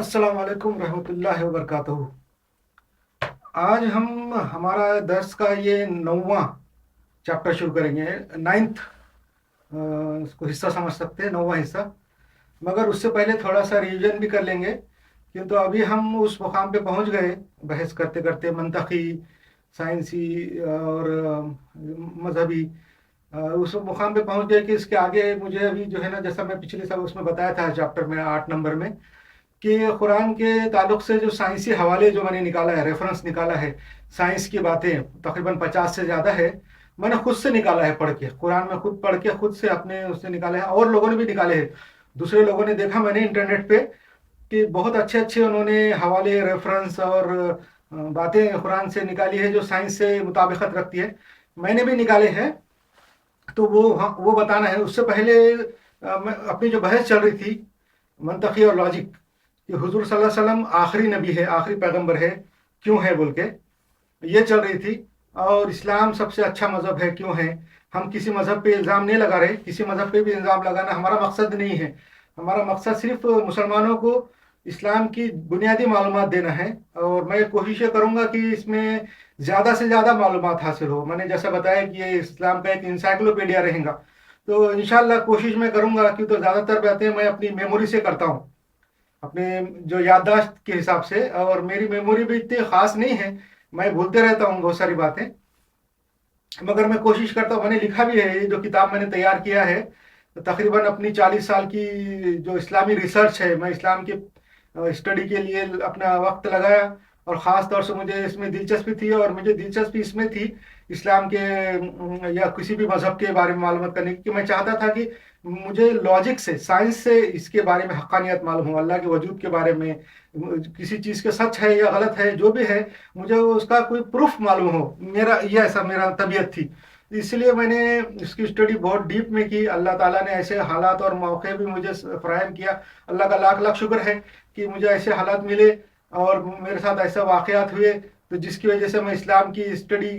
अस्सलाम वालेकुम रहमतुल्लाहि व बरकातहू। आज हम हमारा दर्स का ये 9वां चैप्टर शुरू करेंगे। नाइन्थ इसको हिस्सा समझ सकते हैं, 9वां हिस्सा। मगर उससे पहले थोड़ा सा रिवीजन भी कर लेंगे, किंतु अभी हम उस मुकाम पे पहुंच गए बहस करते करते, मंतकी, साइंसी और मजहबी उस मुकाम पे पहुंच गए कि इसके आगे मुझे अभी जो है ना, जैसा मैं पिछले साल उसमें बताया था चैप्टर में 8 नंबर में, कि कुरान के ताल्लुक से जो साइंसी हवाले जो मैंने निकाला है, रेफरेंस निकाला है, साइंस की बातें तकरीबन 50 से ज़्यादा है। मैंने खुद से निकाला है, पढ़ के कुरान में, खुद पढ़ के खुद से अपने उससे निकाले हैं, और लोगों ने भी निकाले हैं। दूसरे लोगों ने देखा मैंने इंटरनेट पे कि बहुत अच्छे अच्छे उन्होंने हवाले, रेफरेंस और बातें कुरान से निकाली है जो साइंस से मुताबिकत रखती है। मैंने भी निकाले हैं, तो वो बताना है। उससे पहले अपनी जो बहस चल रही थी मंतकी और लॉजिक, कि हुजूर सल्लल्लाहु अलैहि वसल्लम आखिरी नबी है, आखिरी पैगंबर है, क्यों है बोल के ये चल रही थी। और इस्लाम सबसे अच्छा मज़हब है, क्यों है। हम किसी मज़हब पे इल्ज़ाम नहीं लगा रहे, किसी मज़हब पे भी इल्ज़ाम लगाना हमारा मकसद नहीं है। हमारा मकसद सिर्फ मुसलमानों को इस्लाम की बुनियादी मालूमात देना है, और मैं कोशिश करूँगा कि इसमें ज़्यादा से ज़्यादा मालूमात हासिल हो। मैंने जैसा बताया कि ये इस्लाम का एक इंसाइक्लोपीडिया रहेगा, तो इंशाल्लाह कोशिश मैं करूँगा कि, तो ज़्यादातर बातें मैं अपनी मेमोरी से करता हूँ, अपने जो याददाश्त के हिसाब से। और मेरी मेमोरी भी इतनी ख़ास नहीं है, मैं भूलते रहता हूँ बहुत सारी बातें, मगर मैं कोशिश करता हूँ। मैंने लिखा भी है, ये जो किताब मैंने तैयार किया है, तो तकरीबन अपनी 40 साल की जो इस्लामी रिसर्च है, मैं इस्लाम के स्टडी के लिए अपना वक्त लगाया, और ख़ास तौर से मुझे इसमें दिलचस्पी थी, और मुझे दिलचस्पी इसमें थी इस्लाम के या किसी भी मज़हब के बारे में मालूमात करने की, कि मैं चाहता था कि मुझे लॉजिक से, साइंस से इसके बारे में हक़ानियत मालूम हो, अल्लाह के वजूद के बारे में, किसी चीज़ के सच है या गलत है, जो भी है, मुझे उसका कोई प्रूफ मालूम हो। मेरा ये ऐसा मेरा तबीयत थी, इसलिए मैंने इसकी स्टडी बहुत डीप में की। अल्लाह ताला ने ऐसे हालात और मौके भी मुझे फराहम किया। अल्लाह का लाख लाख शुक्र है कि मुझे ऐसे हालात मिले और मेरे साथ ऐसे वाक़यात हुए, तो जिसकी वजह से मैं इस्लाम की स्टडी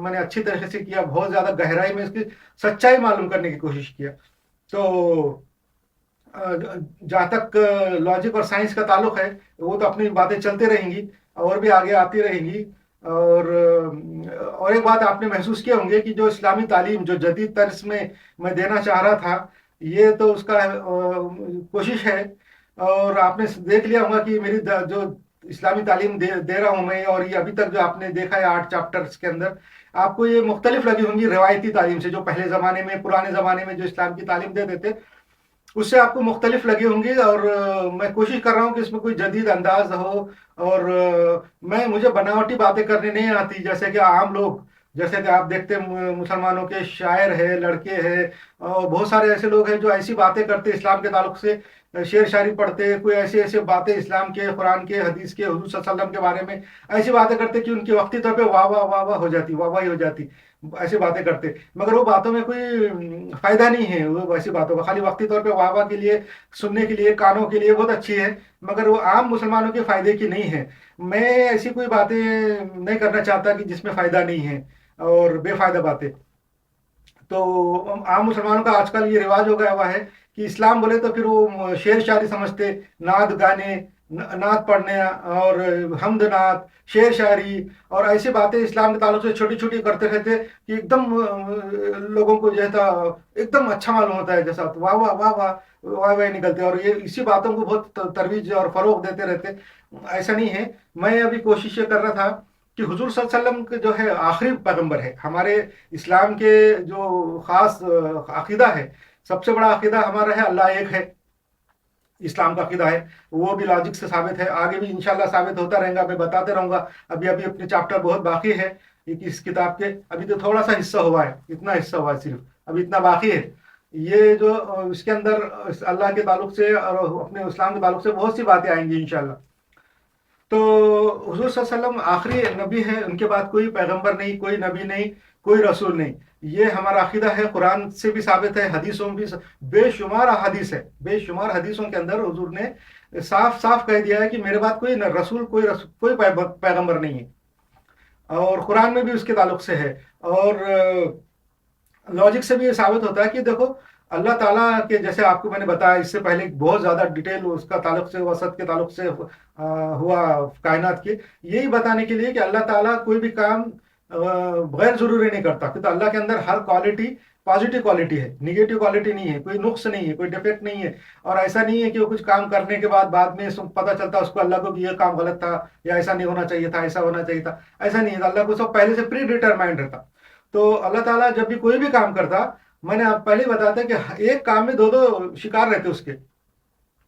मैंने अच्छी तरीके से किया, बहुत ज़्यादा गहराई में इसकी सच्चाई मालूम करने की कोशिश किया। तो जहाँ तक लॉजिक और साइंस का ताल्लुक है, वो तो अपनी बातें चलती रहेंगी और भी आगे आती रहेंगी। और एक बात आपने महसूस किए होंगे कि जो इस्लामी तालीम जो जदीद तर्ज में मैं देना चाह रहा था, ये तो उसका कोशिश है। और आपने देख लिया होगा कि मेरी जो इस्लामी तालीम दे रहा हूँ मैं, और ये अभी तक जो आपने देखा है 8 चैप्टर्स के अंदर, आपको ये मुख्तलिफ लगी होंगी रिवायती तालीम से, जो पहले ज़माने में, पुराने ज़माने में जो इस्लाम की तालीम देते थे, उससे आपको मुख्तलिफ लगी होंगी। और मैं कोशिश कर रहा हूँ कि इसमें कोई जदीद अंदाज हो, और मुझे बनावटी बातें करने नहीं आती, जैसे कि आम लोग, जैसे कि आप देखते हैं मुसलमानों के शायर है, लड़के हैं, और बहुत सारे ऐसे लोग हैं जो ऐसी बातें करते इस्लाम के ताल्लुक से, शेर शायरी पढ़ते, कोई ऐसे ऐसे बातें इस्लाम के, कुरान के, हदीस के, हुजूर सल्लल्लाहु अलैहि वसल्लम के बारे में ऐसी बातें करते कि उनकी वक्ती तौर पे वाह वाह वाह वाह हो जाती, वाह वाही हो जाती, ऐसी बातें करते। मगर वो बातों में कोई फायदा नहीं है, वो ऐसी बातों का खाली वक्ती तौर पे वाह वाह के लिए, सुनने के लिए, कानों के लिए बहुत अच्छी है, मगर वो आम मुसलमानों के फायदे की नहीं है। मैं ऐसी कोई बातें नहीं करना चाहता कि जिसमें फायदा नहीं है, और बेफायदा बातें। तो आम मुसलमानों का आजकल ये रिवाज हो गया हुआ है कि इस्लाम बोले तो फिर वो शेर शायरी समझते, नात गाने, नात पढ़ने, और हमद नात, शेर शायरी, और ऐसी बातें इस्लाम के ताल्लुक से छोटी छोटी करते रहते कि एकदम लोगों को जैसा एकदम अच्छा मालूम होता है, जैसा तो वाह वाह वाह वाह वाह वाह निकलते, और ये इसी बातों को बहुत तरवीज और फरोग देते रहते। ऐसा नहीं है। मैं अभी कोशिश ये कर रहा था कि हुजूर सल्लल्लाहु अलैहि वसल्लम के जो है आखिरी पैगंबर है हमारे इस्लाम के, जो ख़ास अकीदा है, सबसे बड़ा अकीदा हमारा है, अल्लाह एक है, इस्लाम का अकीदा है। वो भी लॉजिक से साबित है, आगे भी इंशाल्लाह साबित होता रहेगा, मैं बताते रहूँगा। अभी अभी अपने चैप्टर बहुत बाकी है इस किताब के, अभी तो थोड़ा सा हिस्सा हुआ है, इतना हिस्सा हुआ है सिर्फ, अभी इतना बाकी है। ये जो इसके अंदर अल्लाह के ताल्लुक से और अपने इस्लाम के ताल्लुक से बहुत सी बातें आएंगी इंशाल्लाह। तो हुजूर सल्लल्लाहु अलैहि वसल्लम आखिरी नबी है, उनके बाद कोई पैगंबर नहीं, कोई नबी नहीं, कोई रसूल नहीं। ये हमारा अकीदा है, कुरान से भी साबित है, हदीसों में भी बेशुमार हदीस है, बेशुमार हदीसों के अंदर हुजूर ने साफ साफ कह दिया है कि मेरे बाद कोई रसूल, कोई पैगंबर नहीं है। और कुरान में भी उसके ताल्लुक से है, और लॉजिक से भी ये साबित होता है कि देखो, اللہ تعالیٰ کے جیسے آپ کو میں نے بتایا اس سے پہلے بہت زیادہ ڈیٹیل اس کا تعلق سے وسط کے تعلق سے ہوا کائنات کے، یہی بتانے کے لیے کہ اللہ تعالیٰ کوئی بھی کام غیر ضروری نہیں کرتا، کیونکہ اللہ کے اندر ہر کوالٹی پازیٹیو کوالٹی ہے، نگیٹو کوالٹی نہیں ہے، کوئی نقص نہیں ہے، کوئی ڈیفیکٹ نہیں ہے۔ اور ایسا نہیں ہے کہ وہ کچھ کام کرنے کے بعد میں پتہ چلتا اس کو اللہ کو کہ یہ کام غلط تھا یا ایسا نہیں ہونا چاہیے تھا، ایسا ہونا چاہیے تھا، ایسا نہیں ہے، اللہ کو سب پہلے سے پری ڈیٹرمائنڈ رہتا۔ تو اللہ تعالیٰ جب بھی کوئی بھی کام کرتا، میں نے آپ پہلے ہی بتایا تھا کہ ایک کام میں دو شکار رہتے اس کے،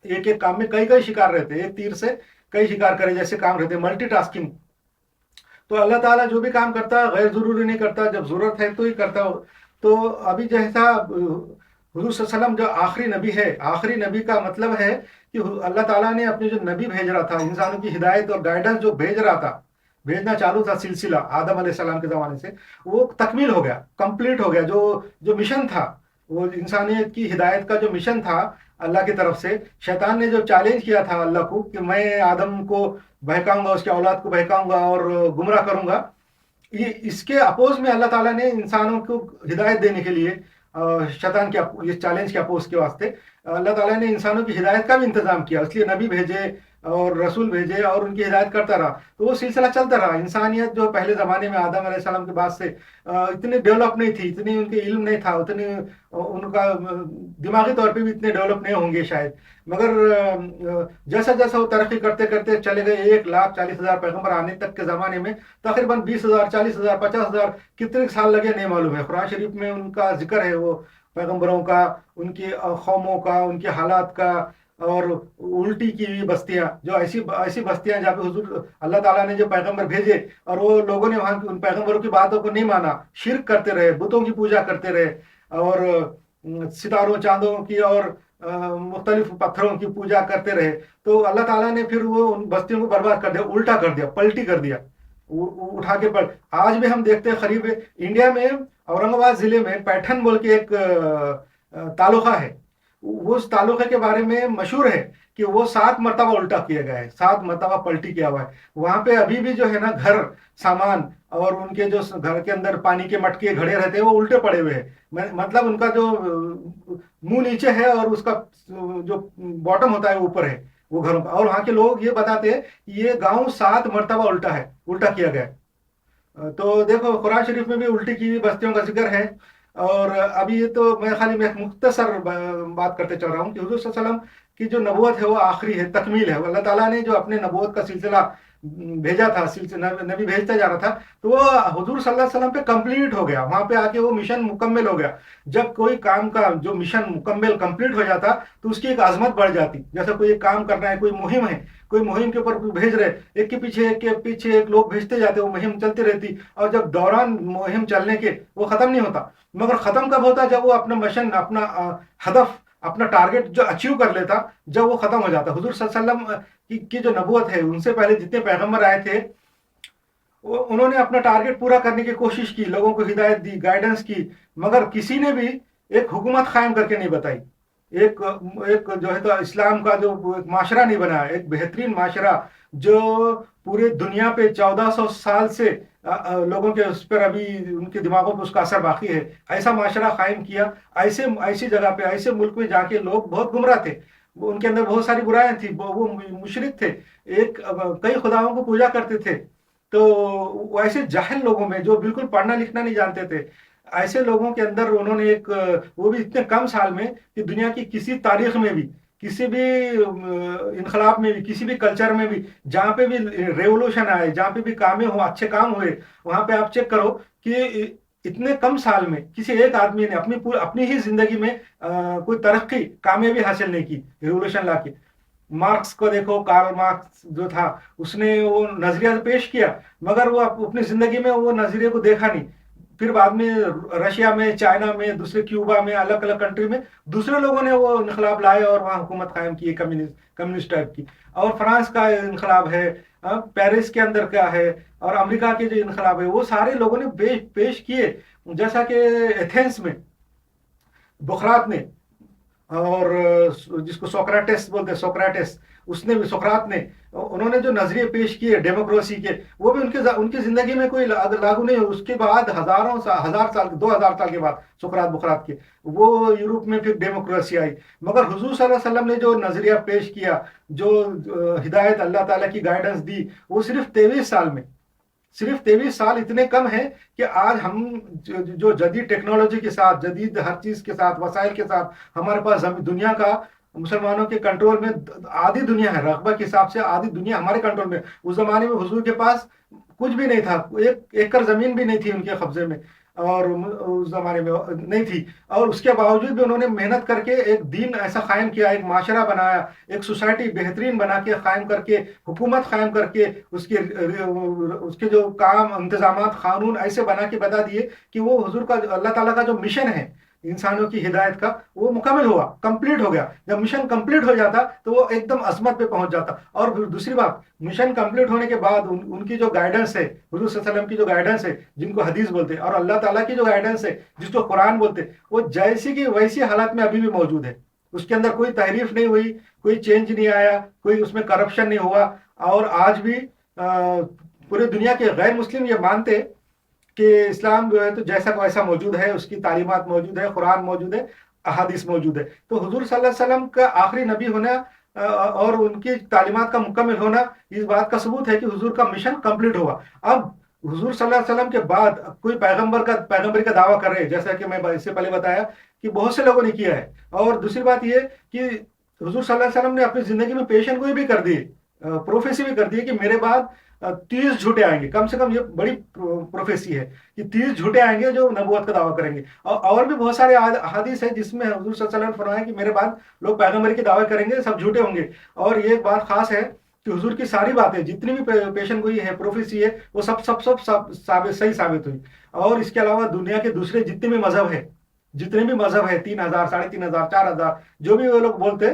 ایک ایک کام میں کئی شکار رہتے، ایک تیر سے کئی شکار کرے جیسے کام رہتے، ملٹی ٹاسکنگ۔ تو اللہ تعالیٰ جو بھی کام کرتا ہے غیر ضروری نہیں کرتا، جب ضرورت ہے تو ہی کرتا ہو۔ تو ابھی جیسا حضور صلی اللہ علیہ وسلم جو آخری نبی ہے، آخری نبی کا مطلب ہے کہ اللہ تعالیٰ نے اپنے جو نبی بھیج رہا تھا، انسانوں کی ہدایت اور گائیڈنس جو بھیج رہا تھا، بھیجنا چالو تھا سلسلہ آدم علیہ السلام کے زمانے سے، وہ تکمیل ہو گیا، کمپلیٹ ہو گیا۔ جو مشن تھا، وہ انسانیت کی ہدایت کا جو مشن تھا اللہ کی طرف سے، شیطان نے جو چیلنج کیا تھا اللہ کو کہ میں آدم کو بہکاؤں گا، اس کے اولاد کو بہکاؤں گا اور گمراہ کروں گا، اس کے اپوز میں اللہ تعالیٰ نے انسانوں کو ہدایت دینے کے لیے شیطان کے اس چیلنج کے اپوز کے واسطے اللہ تعالیٰ نے انسانوں کی ہدایت کا بھی انتظام کیا، اس لیے نبی بھیجے اور رسول بھیجے اور ان کی ہدایت کرتا رہا۔ تو وہ سلسلہ چلتا رہا۔ انسانیت جو پہلے زمانے میں آدم علیہ السلام کے بعد سے اتنی ڈیولپ نہیں تھی، اتنی ان کے علم نہیں تھا، اتنی ان کا دماغی طور پہ بھی اتنے ڈیولپ نہیں ہوں گے شاید، مگر جیسا جیسا وہ ترقی کرتے کرتے چلے گئے، 1,40,000 پیغمبر آنے تک کے زمانے میں تقریباً 20,000 40,000 50,000 کتنے سال لگے نہیں معلوم ہے۔ قرآن شریف میں ان کا ذکر ہے، وہ پیغمبروں کا، ان کی قوموں کا، ان کے حالات کا، اور الٹی کی ہوئی بستیاں، جو ایسی بستیاں جہاں پہ حضور اللہ تعالیٰ نے جو پیغمبر بھیجے اور وہ لوگوں نے وہاں ان پیغمبروں کی باتوں کو نہیں مانا، شرک کرتے رہے، بتوں کی پوجا کرتے رہے، اور ستاروں چاندوں کی اور مختلف پتھروں کی پوجا کرتے رہے۔ تو اللہ تعالیٰ نے پھر وہ ان بستیوں کو برباد کر دیا، الٹا کر دیا، پلٹی کر دیا، اٹھا کے آج بھی ہم دیکھتے ہیں قریب انڈیا میں اورنگ آباد ضلع میں پیٹھن بول کے ایک تعلقہ ہے، وہ اس تعلقے کے بارے میں مشہور ہے کہ وہ 7 مرتبہ الٹا کیا گیا ہے، 7 مرتبہ پلٹی کیا ہوا ہے۔ وہاں پہ ابھی بھی جو ہے نا گھر سامان اور ان کے جو گھر کے اندر پانی کے مٹکے گھڑے رہتے ہیں وہ الٹے پڑے ہوئے ہیں، مطلب ان کا جو منہ نیچے ہے اور اس کا جو باٹم ہوتا ہے اوپر ہے وہ گھروں کا۔ اور وہاں کے لوگ یہ بتاتے ہیں کہ یہ گاؤں 7 مرتبہ الٹا کیا گیا ہے۔ تو دیکھو قرآن شریف میں بھی الٹی کی ہوئی بستیوں کا ذکر ہے۔ اور ابھی یہ تو میں خالی میں ایک مختصر بات کرتے چل رہا ہوں کہ حضور صلی اللہ علیہ وسلم کی جو نبوت ہے وہ آخری ہے، تکمیل ہے۔ اللہ تعالیٰ نے جو اپنے نبوت کا سلسلہ بھیجا تھا، نبی بھیجتا جا رہا تھا، تو وہ حضور صلی اللہ علیہ وسلم پہ کمپلیٹ ہو گیا، وہاں پہ آ کے وہ مشن مکمل ہو گیا۔ جب کوئی کام کا جو مشن مکمل کمپلیٹ ہو جاتا تو اس کی ایک عظمت بڑھ جاتی، جیسے کوئی ایک کام کرنا ہے، کوئی مہم ہے، کوئی مہم کے اوپر بھیج رہے، ایک کے پیچھے ایک لوگ بھیجتے جاتے، وہ مہم چلتی رہتی، اور جب دوران مہم چلنے کے وہ ختم نہیں ہوتا، مگر ختم کب ہوتا؟ جب وہ اپنا مشن، اپنا ہدف، اپنا ٹارگٹ جو اچیو کر لیتا، جب وہ ختم ہو جاتا۔ حضور صلی اللہ علیہ وسلم کی جو نبوت ہے، ان سے پہلے جتنے پیغمبر آئے تھے انہوں نے اپنا ٹارگٹ پورا کرنے کی کوشش کی، لوگوں کو ہدایت دی، گائیڈنس کی، مگر کسی نے بھی ایک حکومت قائم کر کے نہیں بتائی، ایک جو ہے تو اسلام کا جو ایک معاشرہ نہیں بنا، ایک بہترین معاشرہ جو پورے دنیا پہ 1400 سال سے لوگوں کے اس پر ابھی ان کے دماغوں پہ اس کا اثر باقی ہے، ایسا معاشرہ قائم کیا۔ ایسی جگہ پہ، ایسے ملک میں جا کے لوگ بہت گمراہ تھے، ان کے اندر بہت ساری برائیاں تھیں، وہ مشرک تھے، کئی خداؤں کو پوجا کرتے تھے۔ تو ایسے جاہل لوگوں میں جو بالکل پڑھنا لکھنا نہیں جانتے تھے، ایسے لوگوں کے اندر انہوں نے وہ بھی اتنے کم سال میں کہ دنیا کی کسی تاریخ میں بھی، کسی بھی انقلاب میں بھی، کسی بھی کلچر میں بھی، جہاں پہ بھی ریولوشن آئے، جہاں پہ بھی کامیں ہوں، اچھے کام ہوئے، وہاں پہ آپ چیک کرو کہ اتنے کم سال میں کسی ایک آدمی نے اپنی ہی زندگی میں کوئی ترقی، کامیابی حاصل نہیں کی ریولوشن لا کے۔ مارکس کو دیکھو، کارل مارکس جو تھا، اس نے وہ نظریہ پیش کیا، مگر وہ اپنی زندگی میں وہ نظریے کو دیکھا نہیں۔ پھر بعد میں رشیا میں، چائنا میں، دوسرے کیوبا میں، الگ الگ کنٹری میں دوسرے لوگوں نے وہ انقلاب لائے اور وہاں حکومت قائم کی کمیونسٹ ٹائپ کی۔ اور فرانس کا انقلاب ہے، پیرس کے اندر کیا ہے، اور امریکہ کے جو انقلاب ہے، وہ سارے لوگوں نے پیش کیے۔ جیسا کہ ایتھنس میں بخرات نے اور جس کو سوکراٹس بولتے ہیں، سوکراٹس، اس نے بھی، سقراط نے، انہوں نے جو نظریے پیش کیے ڈیموکریسی کے، وہ بھی ان کی زندگی میں کوئی لاگو نہیں ہو. اس کے بعد ہزار سال، 2000 سال کے بعد سقراط بقراط کے، وہ یورپ میں پھر ڈیموکریسی آئی. مگر حضور صلی اللہ علیہ وسلم نے جو نظریہ پیش کیا، جو ہدایت اللہ تعالیٰ کی گائیڈنس دی، وہ صرف 23 سال میں، صرف 23 سال اتنے کم ہیں کہ آج ہم جو جدید ٹیکنالوجی کے ساتھ، جدید ہر چیز کے ساتھ، وسائل کے ساتھ، ہمارے پاس دنیا کا، مسلمانوں کے کنٹرول میں آدھی دنیا ہے، رقبہ کے حساب سے آدھی دنیا ہمارے کنٹرول میں. اس زمانے میں حضور کے پاس کچھ بھی نہیں تھا، ایک ایکڑ زمین بھی نہیں تھی ان کے قبضے میں، اور اس زمانے میں نہیں تھی. اور اس کے باوجود بھی انہوں نے محنت کر کے ایک دین ایسا قائم کیا، ایک معاشرہ بنایا، ایک سوسائٹی بہترین بنا کے قائم کر کے، حکومت قائم کر کے، اس کے جو کام، انتظامات، قانون ایسے بنا کے بتا دیے کہ وہ حضور کا، اللہ تعالیٰ کا جو مشن ہے انسانوں کی ہدایت کا، وہ مکمل ہوا، کمپلیٹ ہو گیا. جب مشن کمپلیٹ ہو جاتا تو وہ ایک دم عظمت پہ پہنچ جاتا. اور پھر دوسری بات، مشن کمپلیٹ ہونے کے بعد ان کی جو گائیڈنس ہے، حضور صلی اللہ علیہ وسلم کی جو گائیڈنس ہے، جن کو حدیث بولتے ہیں، اور اللہ تعالیٰ کی جو گائیڈنس ہے جس کو قرآن بولتے ہیں، وہ جیسی کی ویسی حالات میں ابھی بھی موجود ہے. اس کے اندر کوئی تحریف نہیں ہوئی، کوئی چینج نہیں آیا، کوئی اس میں کرپشن نہیں ہوا. اور آج بھی پورے دنیا کے غیر مسلم یہ مانتے کہ اسلام جو ہے تو جیسا کو ایسا موجود ہے، اس کی تعلیمات موجود ہے، قرآن موجود ہے، احادیث موجود ہے. تو حضور صلی اللہ علیہ وسلم کا آخری نبی ہونا اور ان کی تعلیمات کا مکمل ہونا اس بات کا ثبوت ہے کہ حضور کا مشن کمپلیٹ ہوا. اب حضور صلی اللہ علیہ وسلم کے بعد کوئی پیغمبری کا دعویٰ کر رہے ہیں، جیسا کہ میں اس سے پہلے بتایا کہ بہت سے لوگوں نے کیا ہے. اور دوسری بات یہ کہ حضور صلی اللہ علیہ وسلم نے اپنی زندگی میں پیشن گوئی بھی کر دی، پروفیسی بھی کر دی کہ میرے بعد 30 جھوٹے آئیں گے. کم سے کم یہ بڑی پروفیسی ہے کہ 30 جھوٹے آئیں گے جو نبوت کا دعویٰ کریں گے. اور بھی بہت سارے احادیث ہیں جس میں حضور صلی اللہ علیہ وسلم نے فرمایا کہ میرے بعد لوگ پیغمبری کے دعوے کریں گے، سب جھوٹے ہوں گے. اور یہ بات خاص ہے کہ حضور کی ساری باتیں، جتنی بھی پیشن گوئی ہے، پروفیسی ہے، وہ سب صحیح ثابت ہوئی. اور اس کے علاوہ دنیا کے دوسرے جتنے بھی مذہب ہیں، 3000، 3500، 4000، جو بھی وہ لوگ بولتے،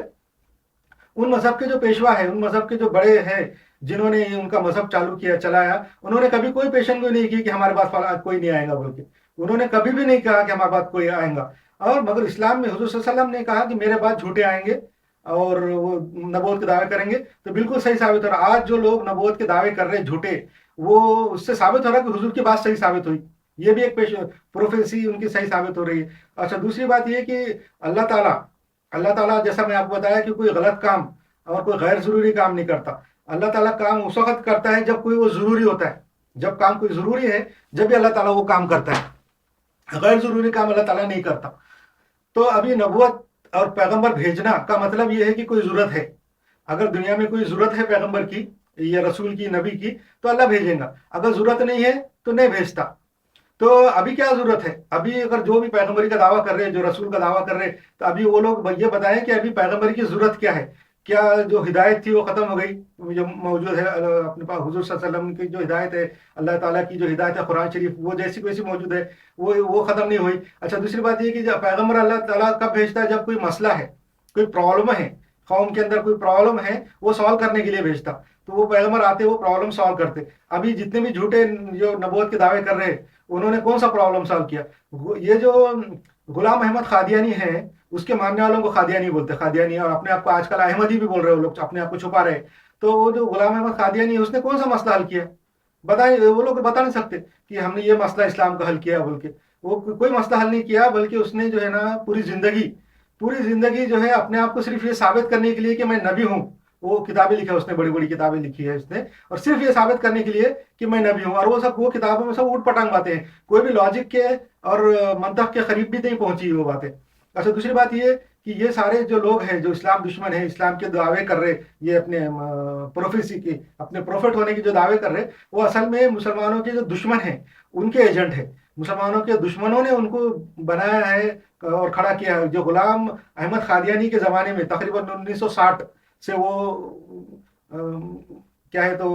ان مذہب کے جو پیشوا ہیں، ان مذہب کے جو بڑے ہیں، جنہوں نے ان کا مذہب چالو کیا، چلایا، انہوں نے کبھی کوئی پیشن گوئی نہیں کی کہ ہمارے پاس کوئی نہیں آئے گا بول کے. انہوں نے کبھی بھی نہیں کہا کہ ہمارے پاس کوئی آئے گا. اور مگر اسلام میں حضور صلی اللہ علیہ وسلم نے کہا کہ میرے بعد جھوٹے آئیں گے اور وہ نبوت کے دعوے کریں گے. تو بالکل صحیح ثابت ہو رہا. آج جو لوگ نبوت کے دعوے کر رہے ہیں جھوٹے، وہ اس سے ثابت ہو رہا ہے کہ حضور کی بات صحیح ثابت ہوئی. یہ بھی ایک پروفیسی ان کی صحیح ثابت ہو رہی ہے. اچھا، دوسری بات یہ کہ اللہ تعالیٰ جیسا میں آپ کو بتایا کہ کوئی غلط کام اور کوئی غیر ضروری کام نہیں کرتا. اللہ تعالیٰ کام اس وقت کرتا ہے جب کوئی وہ ضروری ہوتا ہے. جب کام کوئی ضروری ہے، جب بھی اللہ تعالیٰ وہ کام کرتا ہے. غیر ضروری کام اللہ تعالیٰ نہیں کرتا. تو ابھی نبوت اور پیغمبر بھیجنا کا مطلب یہ ہے کہ کوئی ضرورت ہے. اگر دنیا میں کوئی ضرورت ہے پیغمبر کی یا رسول کی، نبی کی، تو اللہ بھیجیں گا. اگر ضرورت نہیں ہے تو نہیں بھیجتا. تو ابھی کیا ضرورت ہے؟ ابھی اگر جو بھی پیغمبری کا دعویٰ کر رہے ہیں، جو رسول کا دعویٰ کر رہے ہیں، تو ابھی وہ لوگ یہ بتائیں کہ ابھی پیغمبری کی ضرورت کیا ہے. کیا جو ہدایت تھی وہ ختم ہو گئی جو موجود ہے اپنے پاس؟ حضور صلی اللہ علیہ وسلم کی جو ہدایت ہے، اللہ تعالیٰ کی جو ہدایت ہے قرآن شریف، وہ جیسی کو ویسی موجود ہے، وہ ختم نہیں ہوئی. اچھا، دوسری بات یہ کہ جب پیغمبر اللہ تعالیٰ کب بھیجتا ہے؟ جب کوئی مسئلہ ہے، کوئی پرابلم ہے، قوم کے اندر کوئی پرابلم ہے، وہ سالو کرنے کے لیے بھیجتا. تو وہ پیغمبر آتے، وہ پرابلم سالو کرتے. ابھی جتنے بھی جھوٹے جو نبوت کے دعوے کر رہے ہیں، انہوں نے کون سا پرابلم سالو کیا؟ یہ جو غلام احمد قادیانی ہیں، اس کے ماننے والوں کو قادیانی بولتے، قادیانی، اور اپنے آپ کو آج کل احمدی بھی بول رہے ہیں، وہ لوگ اپنے آپ کو چھپا رہے. تو وہ جو غلام احمد قادیانی ہے، اس نے کون سا مسئلہ حل کیا؟ بتائیں. وہ لوگ بتا نہیں سکتے کہ ہم نے یہ مسئلہ اسلام کا حل کیا بول کے. وہ کوئی مسئلہ حل نہیں کیا، بلکہ اس نے جو ہے نا پوری زندگی جو ہے اپنے آپ کو صرف یہ ثابت کرنے کے لیے کہ میں نبی ہوں، وہ کتابیں لکھا، اس نے بڑی بڑی کتابیں لکھی ہے اس نے، اور صرف یہ ثابت کرنے کے لیے کہ میں نبی ہوں. اور وہ کتابوں میں سب اوٹ پٹانگ باتیں ہیں، کوئی بھی لاجک کے اور منطق کے قریب بھی نہیں پہنچی وہ باتیں. اچھا، دوسری بات یہ کہ یہ سارے جو لوگ ہیں جو اسلام دشمن ہیں، اسلام کے دعوے کر رہے، یہ اپنے پروفیسی کی، اپنے پروفٹ ہونے کے جو دعوے کر رہے، وہ اصل میں مسلمانوں کے جو دشمن ہیں، ان کے ایجنٹ ہیں. مسلمانوں کے دشمنوں نے ان کو بنایا ہے اور کھڑا کیا ہے. جو غلام احمد قادیانی کے زمانے میں تقریباً 1960 سے وہ کیا ہے تو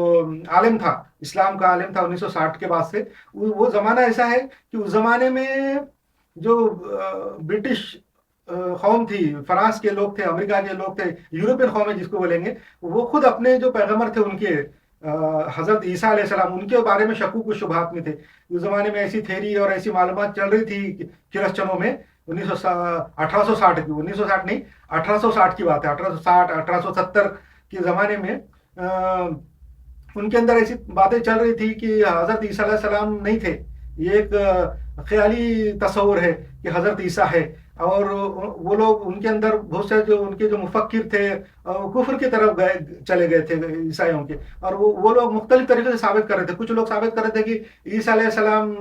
عالم تھا، اسلام کا عالم تھا. 1960 کے بعد سے وہ زمانہ ایسا ہے کہ اس زمانے میں جو برٹش قوم تھی، فرانس کے لوگ تھے، امریکہ کے لوگ تھے، یورپین قومیں جس کو بولیں گے، وہ خود اپنے جو پیغمبر تھے ان کے حضرت عیسیٰ علیہ السلام، ان کے بارے میں شکوک و شبہات میں تھے. اس زمانے میں ایسی تھیری اور ایسی معلومات چل رہی تھی کرسچنوں میں 1860 की, 1960 नहीं, 1860 की बात है, 1860 1870 के ज़माने में उनके अंदर ऐसी बातें चल रही थी कि हज़रत ईसा अलैहिस्सलाम नहीं थे। ये एक ख़याली तस्वुर है कि हज़रत ईसा है, और वो लोग उनके अंदर बहुत से जो उनके जो मुफक्किर थे कुफ्र की तरफ चले गए थे ईसाइयों के, और वो लोग मुख्तलिफ तरीके से साबित कर रहे थे। कुछ लोग साबित कर रहे थे कि ईसा अलैहिस्सलाम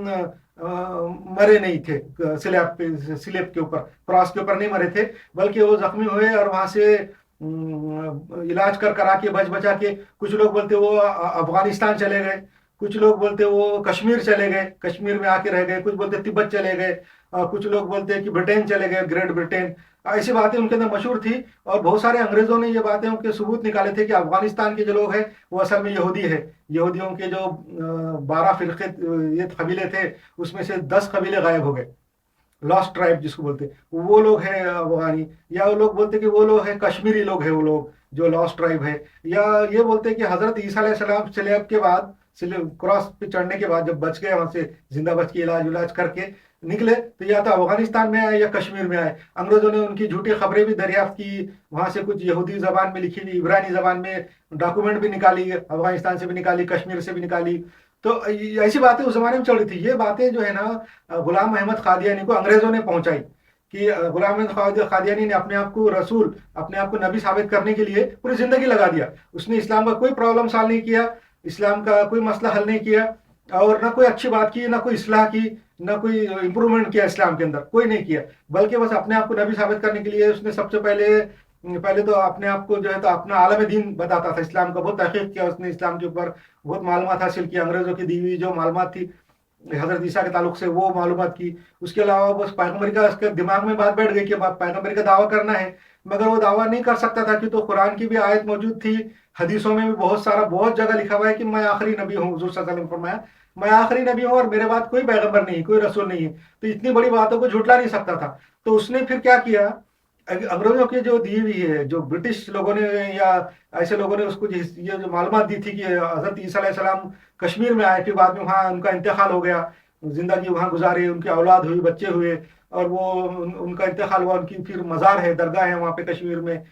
मरे नहीं थे, स्लेब के ऊपर, क्रॉस के ऊपर नहीं मरे थे, बल्कि वो जख्मी हुए और वहां से इलाज करा के बच बचा के, कुछ लोग बोलते वो अफगानिस्तान चले गए, कुछ लोग बोलते वो कश्मीर चले गए, कश्मीर में आके रह गए, कुछ बोलते तिब्बत चले गए, कुछ लोग बोलते हैं कि ब्रिटेन चले गए, ग्रेट ब्रिटेन। ऐसी बातें उनके अंदर मशहूर थी, और बहुत सारे अंग्रेजों ने ये बातें उनके सबूत निकाले थे कि अफगानिस्तान के जो लोग हैं वो असल में यहूदी है। यहूदियों के जो 12 फिरके ये कबीले थे, उसमें से 10 कबीले गायब हो गए, लॉस्ट ट्राइब जिसको बोलते हैं, वो लोग हैं अफगानी, या वो लोग बोलते हैं कि वो लोग हैं कश्मीरी लोग हैं, वो लोग जो लॉस्ट ट्राइब है, या ये बोलते हैं कि हजरत ईसा अलैहिस्सलाम स्लेब के बाद, क्रॉस पे चढ़ने के बाद जब बच गए, वहां से जिंदा बच के इलाज करके निकले, तो या तो अफगानिस्तान में आए या कश्मीर में आए। अंग्रेजों ने उनकी झूठी खबरें भी दरियाफ्त की, वहां से कुछ यहूदी जबान में लिखी हुई इब्रानी जबान में डॉक्यूमेंट भी निकाली, अफगानिस्तान से भी निकाली, कश्मीर से भी निकाली। तो ऐसी बातें उस जमाने में चल रही थी। ये बातें जो है ना गुलाम अहमद कादियानी को अंग्रेजों ने पहुंचाई, कि गुलाम अहमद कादियानी ने अपने आप को रसूल, अपने आप को नबी साबित करने के लिए पूरी जिंदगी लगा दिया। उसने इस्लाम का कोई प्रॉब्लम सॉल्व नहीं किया, इस्लाम का कोई मसला हल नहीं किया, और ना कोई अच्छी बात की, ना कोई इस्लाह की, ना कोई इंप्रूवमेंट किया इस्लाम के अंदर, कोई नहीं किया। बल्कि बस अपने आप को नबी साबित करने के लिए उसने सबसे पहले तो अपने आप को जो है तो अपना आलम दीन बताता था, इस्लाम का बहुत तहकीक किया उसने, इस्लाम के ऊपर बहुत मालूमात हासिल की, अंग्रेजों की दी हुई जो मालूमात थी हजरत ईसा के ताल्लुक से वो मालूमात की। उसके अलावा बस पैगम्बरी का उसके दिमाग में बात बैठ गई कि पैगम्बरी का दावा करना है, मगर वो दावा नहीं कर सकता था, कि तो कुरान की भी आयत मौजूद थी, हदीसों में भी बहुत जगह लिखा हुआ है कि मैं आखिरी नबी हूँ। हुजूर सल्लल्लाहु अलैहि वसल्लम ने फरमाया मैं आखिरी नबी हूँ और मेरे बाद कोई पैगम्बर नहीं, कोई रसूल नहीं है, तो इतनी बड़ी बातों को झुटला नहीं सकता था। तो उसने फिर क्या किया, अंग्रेजों की जो दी हुई है, जो ब्रिटिश लोगों ने या ऐसे लोगों ने उसको ये जो मालूमात दी थी कि हजरत ईसा अलैहिस्सलाम कश्मीर में आए, फिर बाद में वहाँ उनका इंतकाल हो गया, जिंदगी वहाँ गुजारी, उनकी औलाद हुई, बच्चे हुए, और वो उनका इंतकाल हुआ, उनकी फिर मज़ार है, दरगाह है वहाँ पे कश्मीर में।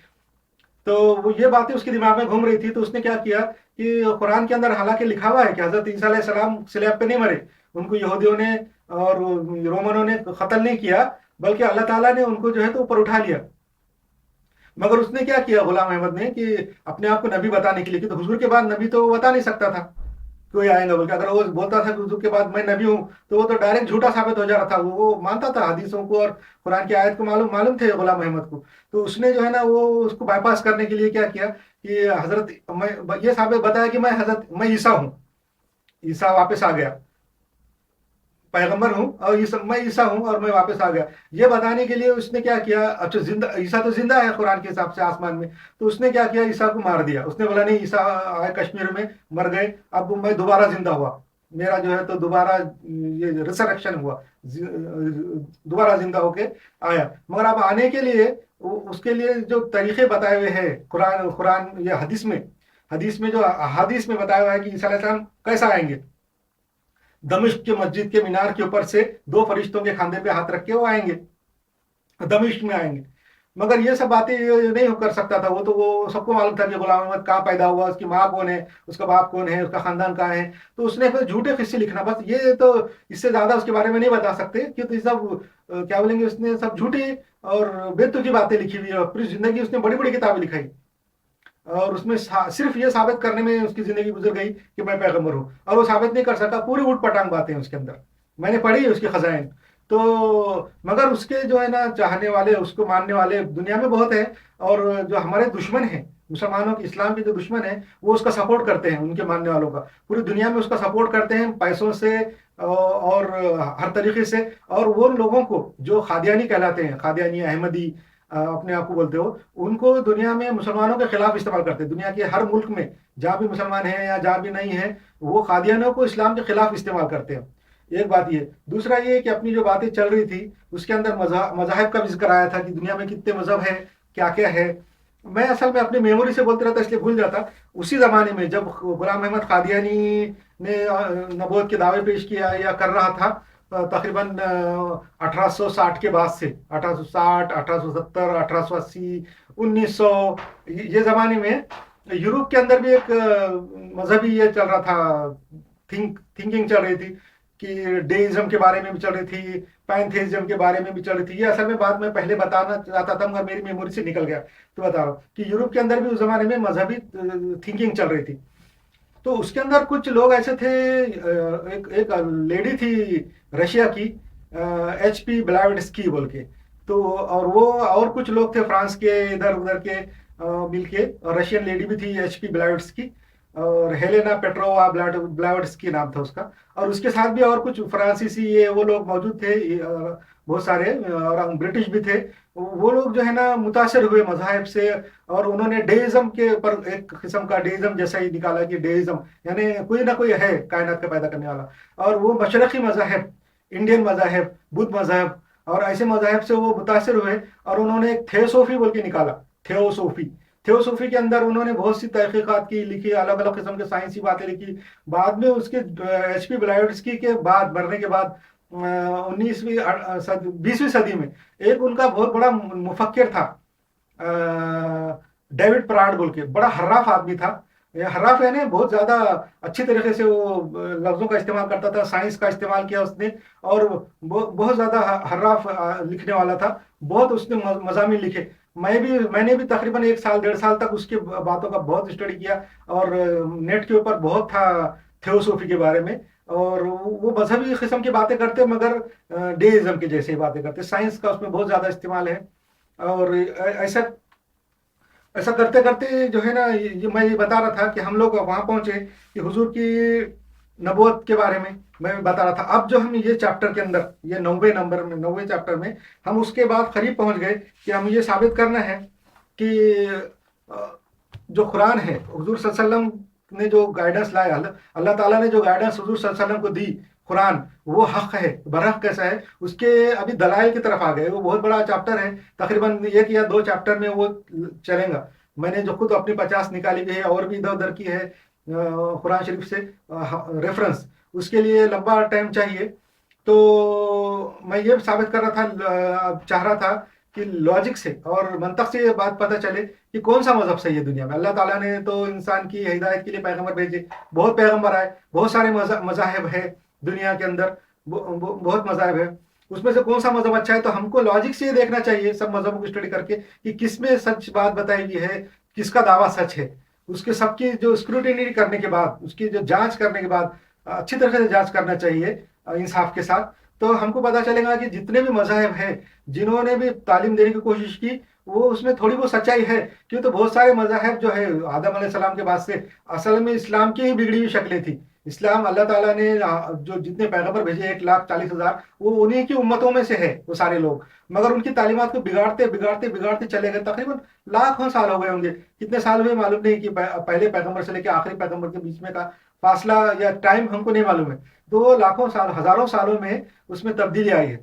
तो वो ये बातें उसके दिमाग में घूम रही थी, तो उसने क्या किया कि कुरान के अंदर हालांकि लिखा हुआ है कि हजरत ईसा अलैहिस्सलाम स्लैब पे नहीं मरे, उनको यहूदियों ने और रोमनों ने कत्ल नहीं किया, बल्कि अल्लाह ताला ने उनको जो है तो ऊपर उठा लिया। मगर उसने क्या किया गुलाम अहमद ने, कि अपने आप को नबी बताने के लिए, कि तो हुजूर के बाद नबी तो वो बता नहीं सकता था कोई आएगा बोल के। अगर वो बोलता था कि हुजूर के बाद मैं नबी हूँ, तो वो तो डायरेक्ट झूठा साबित हो जा रहा था। वो मानता था हदीसों को और कुरान की आयत को, मालूम मालूम थे गुलाम अहमद को। तो उसने जो है ना वो उसको बाईपास करने के लिए क्या किया कि हजरत मैं ये साबित बताया कि मैं ईसा हूँ, ईसा वापस आ गया, पैगंबर हूँ, और मैं ईसा हूँ और मैं वापस आ गया। ये बताने के लिए उसने क्या किया, अच्छा जिंदा ईसा तो जिंदा है कुरान के हिसाब से आसमान में, तो उसने क्या किया, ईसा को मार दिया। उसने बोला नहीं, ईसा आए कश्मीर में, मर गए, अब मैं दोबारा जिंदा हुआ, मेरा जो है तो दोबारा ये रिसरेक्शन हुआ, दोबारा जिंदा होके आया। मगर अब आने के लिए उसके लिए जो तरीके बताए हुए हैं कुरान कुरान या हदीस में जो अहादीस में बताया हुआ है कि ईसा अलैहिस्सलाम कैसा आएंगे, दमिश्क के मस्जिद के मीनार के ऊपर से 2 फरिश्तों के खांधे पे हाथ रख के वो आएंगे, दमिश्क में आएंगे। मगर ये सब बातें नहीं कर सकता था वो, तो वो सबको मालूम था कि गुलाम अहमद कहाँ पैदा हुआ, उसकी माँ कौन है, उसका बाप कौन है, उसका खानदान कहाँ है। तो उसने फिर झूठे किस्से लिखना, बस ये तो इससे ज्यादा उसके बारे में नहीं बता सकते, क्योंकि सब क्या बोलेंगे, उसने सब झूठी और बेतुकी बातें लिखी हुई है। पूरी जिंदगी उसने बड़ी बड़ी किताबें लिखाई, और उसमें सिर्फ ये साबित करने में उसकी जिंदगी गुजर गई कि मैं पैगंबर हूँ, और वो साबित नहीं कर सका। पूरी उठ पटांग बातें हैं उसके अंदर, मैंने पढ़ी है उसकी खजाइन। तो मगर उसके जो है ना चाहने वाले, उसको मानने वाले दुनिया में बहुत है, और जो हमारे दुश्मन हैं मुसलमानों के, इस्लाम के जो दुश्मन है, वो उसका सपोर्ट करते हैं, उनके मानने वालों का पूरी दुनिया में उसका सपोर्ट करते हैं, पैसों से और हर तरीके से। और वो लोगों को जो खादियानी कहलाते हैं, खादियानी अहमदी अपने आप को बोलते हो, उनको दुनिया में मुसलमानों के खिलाफ इस्तेमाल करते हैं। दुनिया के हर मुल्क में जहाँ भी मुसलमान हैं या जहाँ भी नहीं है, वो खादियानों को इस्लाम के खिलाफ इस्तेमाल करते हैं। एक बात ये, दूसरा ये कि अपनी जो बातें चल रही थी उसके अंदर मज़ाहिब का भी जिक्र आया था कि दुनिया में कितने मज़हब हैं, क्या क्या है। मैं असल में अपनी मेमोरी से बोलते रहता इसलिए भूल जाता। उसी ज़माने में जब गुलाम अहमद कादियानी ने नबूवत के दावे पेश किया या कर रहा था, तकरीबन 1860 के बाद से, 1860, 1870, 1880, 1900, ये ज़माने में यूरोप के अंदर भी एक मजहबी ये चल रहा था, थिंकिंग चल रही थी कि डेइज्म के बारे में भी चल रही थी, पैंथेइज्म के बारे में भी चल रही थी। ये असल में बात मैं पहले बताना चाहता था, मगर मेरी मेमोरी से निकल गया, तो बता रहा हूँ कि यूरोप के अंदर भी उस जमाने में मजहबी थिंकिंग चल रही थी। तो उसके अंदर कुछ लोग ऐसे थे, एक लेडी थी रशिया की, HP ब्लाइवस्की बोल के। तो और वो और कुछ लोग थे फ्रांस के इधर उधर के मिलके, और रशियन लेडी भी थी HP ब्लाइवस्की, और हेलेना पेट्रोवा ब्लाइवस्की नाम था उसका। और उसके साथ भी और कुछ फ्रांसीसी ये वो लोग मौजूद थे, बहुत सारे, और ब्रिटिश भी थे। वो लोग जो है ना मुतासर हुए मज़ाहिब से, और उन्होंने डेइज्म के ऊपर एक किस्म का डेइज्म जैसा ही निकाला कि डेइज्म यानी कोई ना कोई है कायनात का पैदा करने वाला। और वो मशरक़ी मज़ाहिब, इंडियन मज़ाहिब, बुद्ध मज़हब और ऐसे मज़ाहिब से वो मुतासर हुए, और उन्होंने एक थियोसोफी बोल के निकाला। थियोसोफी थियोसोफी के अंदर उन्होंने बहुत सी तहकीकात की, लिखी, अलग अलग किस्म के साइंसी बातें लिखी। बाद में उसके HP ब्लाइवस्की के बाद, मरने के बाद, 19वीं 20वीं सदी में एक उनका बहुत बड़ा मुफक्किर था, डेविड पराड बोल के, बड़ा हर्राफ आदमी था। हर्राफ यानी बहुत ज्यादा अच्छी तरीके से वो लफ्जों का इस्तेमाल करता था, साइंस का इस्तेमाल किया उसने, और बहुत ज्यादा हर्राफ लिखने वाला था। बहुत उसने मज़ामीन लिखे। मैंने भी तकरीबन 1 साल 1.5 साल तक उसकी बातों का बहुत स्टडी किया, और नेट के ऊपर बहुत था थियोसोफी के बारे में। और वो मजहबी किस्म की बातें करते, मगर डेइज्म की जैसे ही बातें करते, साइंस का उसमें बहुत ज्यादा इस्तेमाल है। और ऐसा ऐसा करते करते जो है ना, ये मैं ये बता रहा था कि हम लोग वहां पहुंचे कि हुजूर की नबूवत के बारे में मैं बता रहा था। अब जो हम ये चैप्टर के अंदर, ये 90 नंबर में, 90 चैप्टर में हम उसके बाद करीब पहुंच गए कि हम ये साबित करना है कि जो कुरान है, हुजूर सल्लल्लाहु अलैहि वसल्लम ने जो गाइडेंस लाया, अल्लाह ताला ने जो गाइडेंस हुजूर सल्लल्लाहु अलैहि वसल्लम को दी, कुरान वो हक है, बरहक कैसा है, उसके अभी दलाइल की तरफ आ गए। वो बहुत बड़ा चैप्टर है, तकरीबन 1 या 2 चैप्टर में वो चलेगा। मैंने जो खुद अपनी 50 निकाली हुई है, और भी इधर उधर की है कुरान शरीफ से रेफरेंस, उसके लिए लंबा टाइम चाहिए। तो मैं ये साबित कर रहा था, चाह रहा था कि लॉजिक से और मंतक से ये बात पता चले कि कौन सा मजहब सही है दुनिया में। अल्लाह ताला ने तो इंसान की हिदायत के लिए पैगंबर भेजे, बहुत पैगंबर आए, बहुत सारे मज़ाहिब है दुनिया के अंदर, बहुत मज़ाहिब है। उसमें से कौन सा मजहब अच्छा है, तो हमको लॉजिक से ये देखना चाहिए सब मजहबों को स्टडी करके कि किस में सच बात बताई गई है, किसका दावा सच है। उसके सबकी जो स्क्रूटिनी करने के बाद, उसकी जो जांच करने के बाद, अच्छी तरह से जांच करना चाहिए इंसाफ के साथ। तो हमको पता चलेगा कि जितने भी मज़ाहिब हैं, जिन्होंने भी तालीम देने की कोशिश की, वो उसमें थोड़ी बहुत सच्चाई है। क्यों, तो बहुत सारे मज़ाहिब जो है आदम अलैहिस्सलाम के बाद से असल में इस्लाम की ही बिगड़ी हुई शक्लें थी। इस्लाम अल्लाह ताला ने जो जितने पैगंबर भेजे 1,40,000, वो उन्हीं की उम्मतों में से है वो सारे लोग। मगर उनकी तालीमात को बिगाड़ते बिगाड़ते बिगाड़ते चले गए। तकरीबन लाखों साल हो गए होंगे, कितने साल हुए मालूम नहीं, कि पहले पैगंबर से लेकर आखिरी पैगंबर के बीच में का फासला या टाइम हमको नहीं मालूम है। तो वो लाखों साल, हजारों सालों में उसमें तब्दीली आई है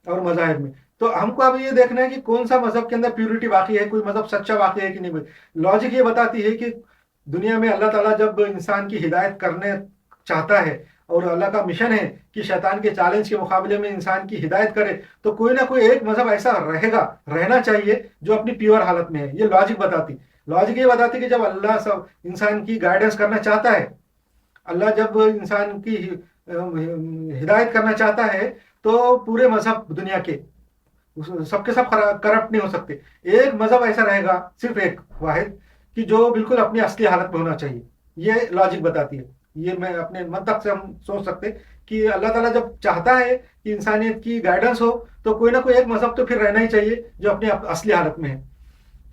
और मज़ाहिब में। तो हमको अब ये देखना है कि कौन सा मजहब के अंदर प्योरिटी बाकी है, कोई मजहब सच्चा बाकी है कि नहीं। लॉजिक ये बताती है कि दुनिया में अल्लाह ताला जब इंसान की हिदायत करने चाहता है, और अल्लाह का मिशन है कि शैतान के चैलेंज के मुकाबले में इंसान की हिदायत करे, तो कोई ना कोई एक मजहब ऐसा रहेगा, रहना चाहिए जो अपनी प्योर हालत में है। ये लॉजिक ये बताती कि जब अल्लाह सब इंसान की गाइडेंस करना चाहता है, अल्लाह जब इंसान की हिदायत करना चाहता है, तो पूरे मजहब दुनिया के सबके सब करप्ट नहीं हो सकते। एक मजहब ऐसा रहेगा, सिर्फ एक वाहिद, कि जो बिल्कुल अपनी असली हालत में होना चाहिए। ये लॉजिक बताती है। ये मैं अपने मंतक से हम सोच सकते कि अल्लाह ताला जब चाहता है कि इंसानियत की गाइडेंस हो, तो कोई ना कोई एक मजहब तो फिर रहना ही चाहिए जो अपनी असली हालत में है।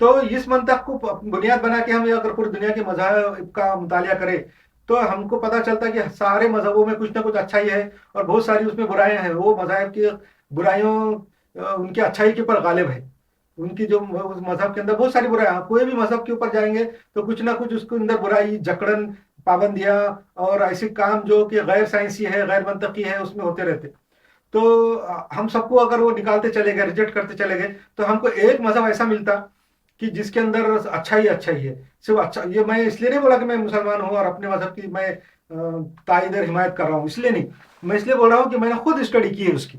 तो इस मंतक को बुनियाद बना के हम अगर पूरी दुनिया के मजहब का मुतालिया करें, तो हमको पता चलता है कि सारे मजहबों में कुछ ना कुछ अच्छाई है, और बहुत सारी उसमें बुराइयां हैं। वो मजहब की बुराइयों उनकी अच्छाई के ऊपर गालिब है। उनकी जो उस मजहब के अंदर बहुत सारी बुराइयां, कोई भी मजहब के ऊपर जाएंगे तो कुछ ना कुछ उसके अंदर बुराई, जकड़न, पाबंदियां और ऐसे काम जो कि गैर साइंसी है, गैर मंतकी है, उसमें होते रहते। तो हम सबको अगर वो निकालते चले गए, रिजेक्ट करते चले गए, तो हमको एक मजहब ऐसा मिलता कि जिसके अंदर अच्छा ही है। सिर्फ अच्छा, ये मैं इसलिए नहीं बोला कि मैं मुसलमान हूँ और अपने मजहब की मैं تائید اور حمایت کر رہا ہوں، اس لیے نہیں، میں اس لیے بول رہا ہوں کہ میں نے خود اسٹڈی کی ہے اس کی،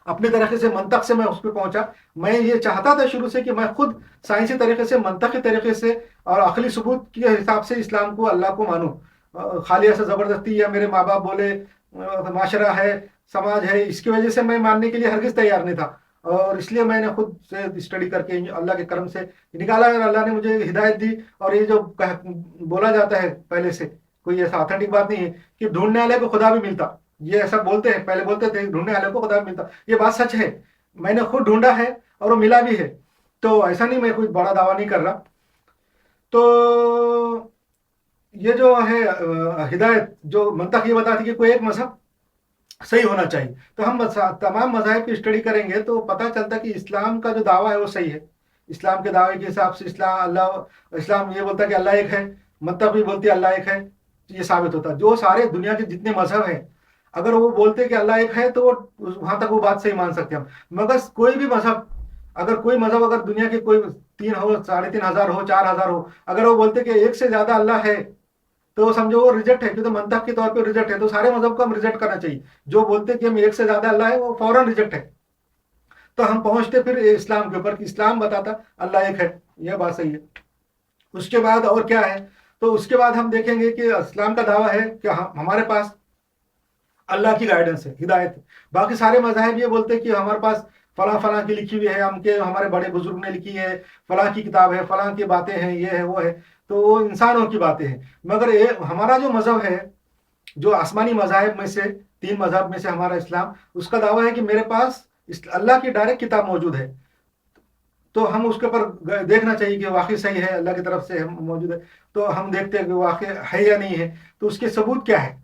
اپنے طریقے سے منطق سے میں اس پہ پہنچا. میں یہ چاہتا تھا شروع سے کہ میں خود سائنسی طریقے سے، منطقی طریقے سے اور عقلی ثبوت کے حساب سے اسلام کو، اللہ کو مانوں. خالی ایسا زبردستی یا میرے ماں باپ بولے، معاشرہ ہے، سماج ہے، اس کی وجہ سے میں ماننے کے لیے ہرگز تیار نہیں تھا. اور اس لیے میں نے خود سے اسٹڈی کر کے اللہ کے کرم سے نکالا، اور اللہ نے مجھے ہدایت دی. اور یہ جو بولا جاتا ہے پہلے سے، کوئی ایسا آتھینٹک بات نہیں ہے کہ ڈھونڈنے والے کو خدا بھی ملتا. یہ ایسا بولتے ہیں، پہلے بولتے تھے ڈھونڈنے والے کو خدا بھی ملتا. یہ بات سچ ہے، میں نے خود ڈھونڈا ہے اور وہ ملا بھی ہے. تو ایسا نہیں، میں کوئی بڑا دعویٰ نہیں کر رہا. تو یہ جو ہے ہدایت، جو منطق یہ بتاتی کہ کوئی ایک مذہب صحیح ہونا چاہیے، تو ہم تمام مذاہب کی اسٹڈی کریں گے تو پتہ چلتا کہ اسلام کا جو دعویٰ ہے وہ صحیح ہے. اسلام کے دعوے کے حساب سے اسلام یہ بولتا ہے کہ اللہ ایک ہے، منطق بھی بولتی ہے اللہ ایک ہے. یہ ثابت ہوتا ہے جو سارے دنیا کے جتنے مذہب ہیں، اگر وہ بولتے کہ اللہ ایک ہے تو وہاں تک وہ بات صحیح مان سکتے ہیں ہم. مگر کوئی بھی مذہب، اگر دنیا کے کوئی 3 ہو، 3500 ہو، 4000 ہو، اگر وہ بولتے کہ ایک سے زیادہ اللہ ہے تو سمجھو وہ ریجیکٹ ہے، کیونکہ منطق کے طور پہ ریجیکٹ ہے. تو سارے مذہب کو ہم ریجیکٹ کرنا چاہیے. جو بولتے کہ ہم ایک سے زیادہ اللہ ہے وہ فوراً ریجیکٹ ہے. تو ہم پہنچتے پھر اسلام کے اوپر کہ اسلام بتاتا اللہ ایک ہے، یہ بات صحیح ہے. اس کے بعد اور کیا ہے؟ تو اس کے بعد ہم دیکھیں گے کہ اسلام کا دعویٰ ہے کہ ہمارے پاس اللہ کی گائیڈنس ہے، ہدایت ہے. باقی سارے مذاہب یہ بولتے کہ ہمارے پاس فلاں فلاں کی لکھی ہوئی ہے، ہمارے بڑے بزرگ نے لکھی ہے، فلاں کی کتاب ہے، فلاں کی باتیں ہیں، یہ ہے وہ ہے. تو وہ انسانوں کی باتیں ہیں. مگر ہمارا جو مذہب ہے، جو آسمانی مذاہب میں سے 3 مذہب میں سے ہمارا اسلام، اس کا دعویٰ ہے کہ میرے پاس اللہ کی ڈائریکٹ کتاب موجود ہے. تو ہم اس کے اوپر دیکھنا چاہیے کہ واقعی صحیح ہے، اللہ کی طرف سے موجود ہے. تو ہم دیکھتے ہیں کہ واقع ہے یا نہیں ہے. تو اس کے ثبوت کیا ہے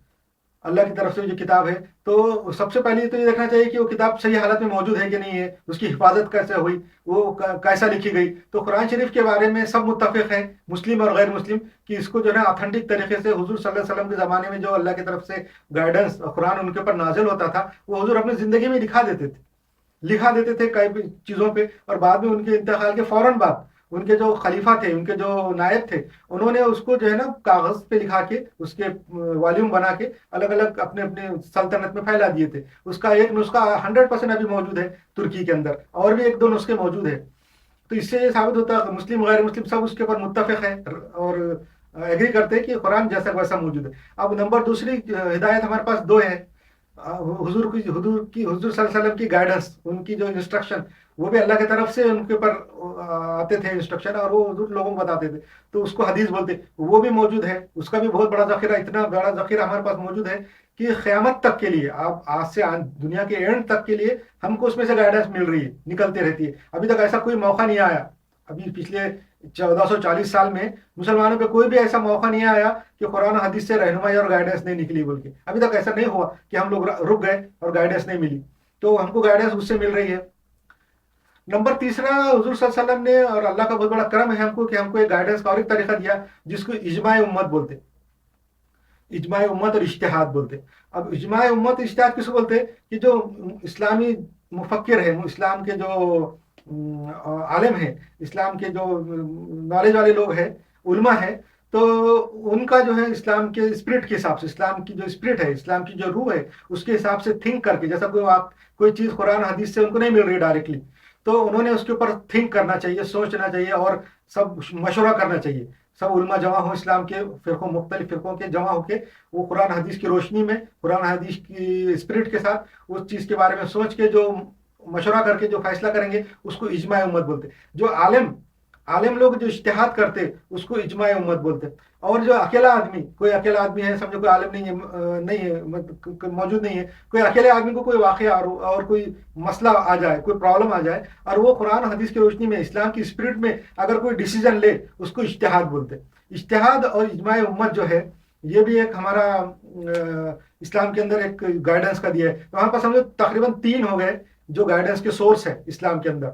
اللہ کی طرف سے جو کتاب ہے. تو سب سے پہلے تو یہ دیکھنا چاہیے کہ وہ کتاب صحیح حالت میں موجود ہے کہ نہیں ہے، اس کی حفاظت کیسے ہوئی، وہ کیسا لکھی گئی. تو قرآن شریف کے بارے میں سب متفق ہیں، مسلم اور غیر مسلم، کہ اس کو جو ہے آتھینٹک طریقے سے حضور صلی اللہ علیہ وسلم کے زمانے میں جو اللہ کی طرف سے گائیڈنس قرآن ان کے اوپر نازل ہوتا تھا، وہ حضور اپنی زندگی میں لکھا دیتے تھے کئی بھی چیزوں پہ. اور بعد میں ان کے انتقال کے فوراً بعد ان کے جو خلیفہ تھے، ان کے جو نائب تھے، انہوں نے اس کو جو ہے نا کاغذ پہ لکھا کے، اس کے والیوم بنا کے الگ الگ اپنے اپنے سلطنت میں پھیلا دیے تھے. اس کا ایک نسخہ 100% ابھی موجود ہے ترکی کے اندر، اور بھی 1-2 نسخے موجود ہیں. تو اس سے یہ ثابت ہوتا ہے کہ مسلم غیر مسلم سب اس کے اوپر متفق ہیں اور ایگری کرتے ہیں کہ قرآن جیسا ویسا موجود ہے. اب نمبر دوسری ہدایت ہمارے پاس 2 ہے. حضور صلی اللہ علیہ وسلم کی گائیڈنس، ان کی جو انسٹرکشن، وہ بھی اللہ کی طرف سے ان کے اوپر آتے تھے انسٹرکشن، اور وہ حضور لوگوں کو بتاتے تھے. تو اس کو حدیث بولتے، وہ بھی موجود ہے. اس کا بھی بہت بڑا ذخیرہ، اتنا بڑا ذخیرہ ہمارے پاس موجود ہے کہ قیامت تک کے لیے، آپ آج سے دنیا کے اینڈ تک کے لیے ہم کو اس میں سے گائیڈنس مل رہی ہے، نکلتے رہتی ہے. ابھی تک ایسا کوئی موقع نہیں آیا، ابھی پچھلے 1440 سال میں مسلمانوں پہ کوئی بھی ایسا موقع نہیں آیا کہ قرآن حدیث سے رہنمائی اور گائیڈنس نہیں نکلی بول کے. ابھی تک ایسا نہیں ہوا کہ ہم لوگ رک گئے اور گائیڈنس نہیں ملی. تو ہم کو گائیڈنس اس سے مل رہی ہے. نمبر تیسرا، حضور صلی اللہ علیہ وسلم نے اور اللہ کا بہت بڑا کرم ہے ہم کو کہ ہم کو ایک گائیڈنس کا اور ایک طریقہ دیا جس کو اجماع امت بولتے. اجماع امت اور اجتہاد بولتے. اب اجماع امت اجتہاد کس کو بولتے؟ کہ جو اسلامی مفکر ہے، اسلام کے جو عالم ہیں، اسلام کے جو نالج والے لوگ ہیں، علماء ہیں، تو ان کا جو ہے اسلام کے اسپرٹ کے حساب سے، اسلام کی جو اسپرٹ ہے، اسلام کی جو روح ہے، اس کے حساب سے تھنک کر کے، جیسا کوئی چیز قرآن حدیث سے ان کو نہیں مل رہی ڈائریکٹلی، تو انہوں نے اس کے اوپر تھنک کرنا چاہیے، سوچنا چاہیے، اور سب مشورہ کرنا چاہیے. سب علماء جمع ہو، اسلام کے فرقوں، مختلف فرقوں کے جمع ہو کے وہ قرآن حدیث کی روشنی میں، قرآن حدیث کی اسپرٹ کے ساتھ اس چیز کے بارے میں سوچ کے جو مشورہ کر کے جو فیصلہ کریں گے اس کو اجماع امت بولتے. جو عالم لوگ جو اجتہاد کرتے اس کو اجماع امت بولتے. اور جو کوئی اکیلا آدمی ہے، سمجھو کوئی عالم نہیں ہے موجود نہیں ہے، کوئی اکیلے آدمی کو کوئی واقعہ اور کوئی مسئلہ آ جائے، کوئی پرابلم آ جائے، اور وہ قرآن حدیث کی روشنی میں، اسلام کی اسپرٹ میں اگر کوئی ڈیسیجن لے، اس کو اجتہاد بولتے. اجتہاد اور اجماع امت جو ہے، یہ بھی ایک ہمارا اسلام کے اندر ایک گائیڈنس کا دیا ہے. تو ہمارے پاس سمجھو تقریباً 3 ہو گئے جو گائیڈنس کے سورس ہے اسلام کے اندر: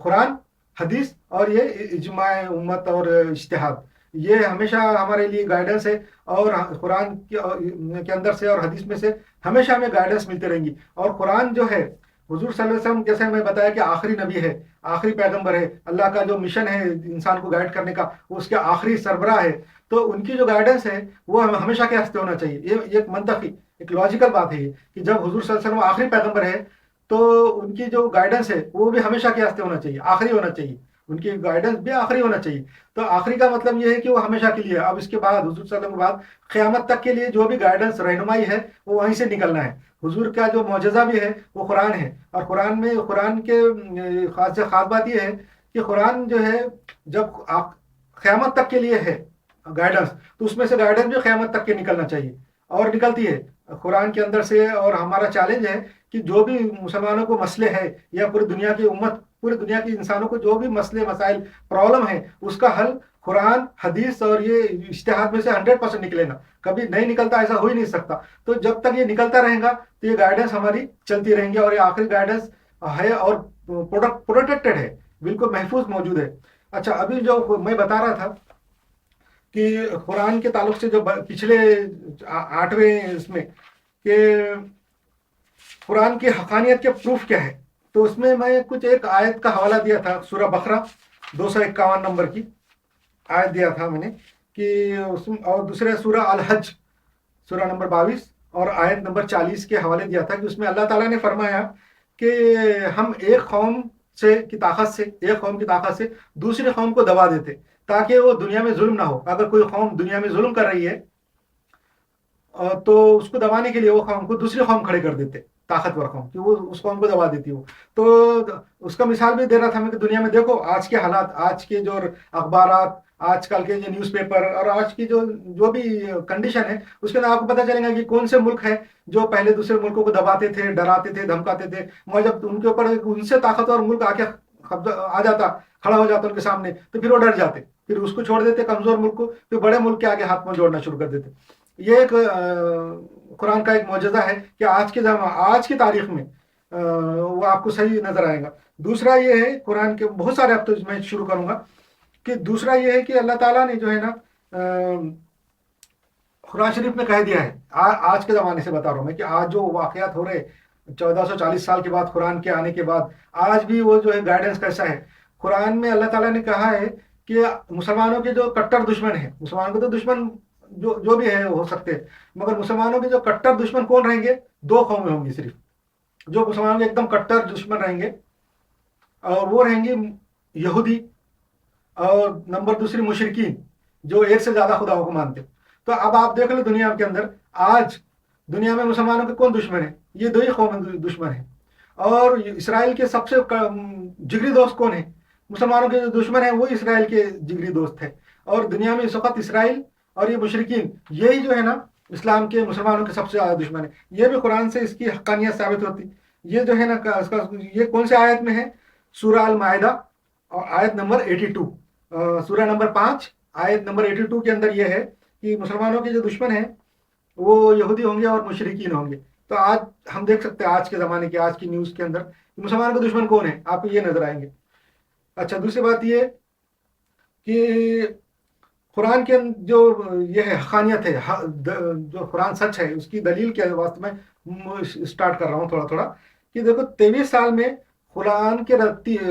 قرآن، حدیث اور یہ اجماع امت اور اجتہاد. یہ ہمیشہ ہمارے لیے گائیڈنس ہے، اور قرآن کے اندر سے اور حدیث میں سے ہمیشہ ہمیں گائیڈنس ملتے رہیں گی. اور قرآن جو ہے، हुजूर सल्लल्लाहु अलैहि वसल्लम, जैसे मैं बताया कि आखिरी नबी है, आखिरी पैगंबर है, अल्लाह का जो मिशन है इंसान को गाइड करने का वो उसके आखिरी सरबराह है। तो उनकी जो गाइडेंस है वो हमेशा के हस्ते होना चाहिए। ये एक मंतकी, एक लॉजिकल बात है ये, कि जब हुजूर सल्लल्लाहु अलैहि वसल्लम आखिरी पैगंबर है तो उनकी जो गाइडेंस है वो भी हमेशा के हस्ते होना चाहिए, आखिरी होना चाहिए, उनकी गाइडेंस भी आखिरी होना चाहिए। तो आखिरी का मतलब ये है कि वो हमेशा के लिए, अब इसके बाद हुजूर सल्लल्लाहु अलैहि वसल्लम के बाद क़यामत तक के लिए जो भी गाइडेंस रहनुमाई है वो वहीं से निकलना है। हुजूर का जो मौजज़ा भी है वो कुरान है, और कुरान में, कुरान के खास से खास बात ये है कि कुरान जो है जब क़यामत तक के लिए है गाइडेंस, तो उसमें से गाइडेंस भी क़यामत तक के निकलना चाहिए, और निकलती है कुरान के अंदर से। और हमारा चैलेंज है कि जो भी मुसलमानों को मसले है, या पूरी दुनिया की उम्मत, पूरी दुनिया के इंसानों को जो भी मसले मसाइल प्रॉब्लम है, उसका हल कुरान, हदीस और ये इज्तिहाद में से 100% निकलेगा। कभी नहीं निकलता, ऐसा हो ही नहीं सकता। तो जब तक ये निकलता रहेगा तो ये गाइडेंस हमारी चलती रहेंगी, और ये आखिरी गाइडेंस है और प्रोटेक्टेड है, बिल्कुल महफूज मौजूद है। अच्छा, अभी जो मैं बता रहा था कि कुरान के ताल्लुक से जो पिछले 8वें इसमें कि कुरान की हक़ानियत के प्रूफ क्या है, तो उसमें मैं कुछ एक आयत का हवाला दिया था, सूरह बकरा 251 नंबर की आयत दिया था मैंने, कि उसमें, और दूसरे सूरह अल हज सूरह नंबर 22 और आयत नंबर 40 के हवाले दिया था, कि उसमें अल्लाह ताला ने फरमाया कि हम एक कौम से की ताकत से, एक कौम की ताकत से दूसरी कौम को दबा देते, ताकि वो दुनिया में जुल्म ना हो। अगर कोई कौम दुनिया में जुल्म कर रही है तो उसको दबाने के लिए वो कौम को दूसरी कौम खड़े कर देते, ताकतवर कौम, कि वो उस कौम को दबा देती हो। तो उसका मिसाल भी दे रहा था मैं कि दुनिया में देखो आज के हालात, आज के जो अखबारात, आजकल के जो न्यूज़पेपर, और आज की जो जो भी कंडीशन है, उसके अंदर आपको पता चलेगा कि कौन से मुल्क हैं जो पहले दूसरे मुल्कों को दबाते थे, डराते थे, धमकाते थे, मगर जब उनके ऊपर उनसे ताकतवर मुल्क आके आ जाता, खड़ा हो जाता उनके सामने, तो फिर वो डर जाते, फिर उसको छोड़ देते कमजोर मुल्क को, फिर बड़े मुल्क के आगे हाथ में जोड़ना शुरू कर देते। ये एक कुरान का एक मौजज़ा है कि आज के आज की तारीख में वो आपको सही नजर आएगा। दूसरा ये है, कुरान के बहुत सारे, अब तो मैं शुरू करूंगा, कि दूसरा ये है कि अल्लाह ताला ने जो है ना कुरान शरीफ में कह दिया है, आज के ज़माने से बता रहा हूँ मैं, कि आज जो वाक़यात हो रहे 1440 साल के बाद, कुरान के आने के बाद, आज भी वो जो है गाइडेंस कैसा है। कुरान में अल्लाह ताला ने कहा है कि मुसलमानों के जो कट्टर दुश्मन है, मुसलमानों के तो दुश्मन जो जो भी है हो सकते हैं, मगर मुसलमानों के जो कट्टर दुश्मन कौन रहेंगे, दो कौमें होंगी सिर्फ जो मुसलमानों के एकदम कट्टर दुश्मन रहेंगे, और वो रहेंगे यहूदी, और नंबर दूसरी मुशरिकीन, जो एक से ज्यादा खुदाओं को मानते। तो अब आप देख लो दुनिया के अंदर, आज दुनिया में मुसलमानों के कौन दुश्मन है, ये दो ही कौम दुश्मन है। और इसराइल के सबसे जिगरी दोस्त कौन है, मुसलमानों के जो दुश्मन है वो इसराइल के जिगरी दोस्त है। और दुनिया में इस वक्त इसराइल और ये मुशरिकीन, यही जो है ना इस्लाम के, मुसलमानों के सबसे ज्यादा दुश्मन है। ये भी कुरान से इसकी हक्कानियत साबित होती। ये जो है ना ये कौन से आयत में है, सूरह अल माइदा और आयत नंबर 82, सूरह नंबर 5 आयत नंबर 82 के अंदर ये है कि मुसलमानों के जो दुश्मन है वो यहूदी होंगे और मुशरिकीन होंगे। तो आज हम देख सकते हैं, आज के ज़माने की, आज की न्यूज़ के अंदर मुसलमानों के दुश्मन कौन है, आपको ये नजर आएंगे। अच्छा, दूसरी बात ये कि कुरान के जो ये है हक़ानियत है, जो कुरान सच है, उसकी दलील के वास्ते में स्टार्ट कर रहा हूँ थोड़ा थोड़ा, कि देखो 23 साल में कुरान के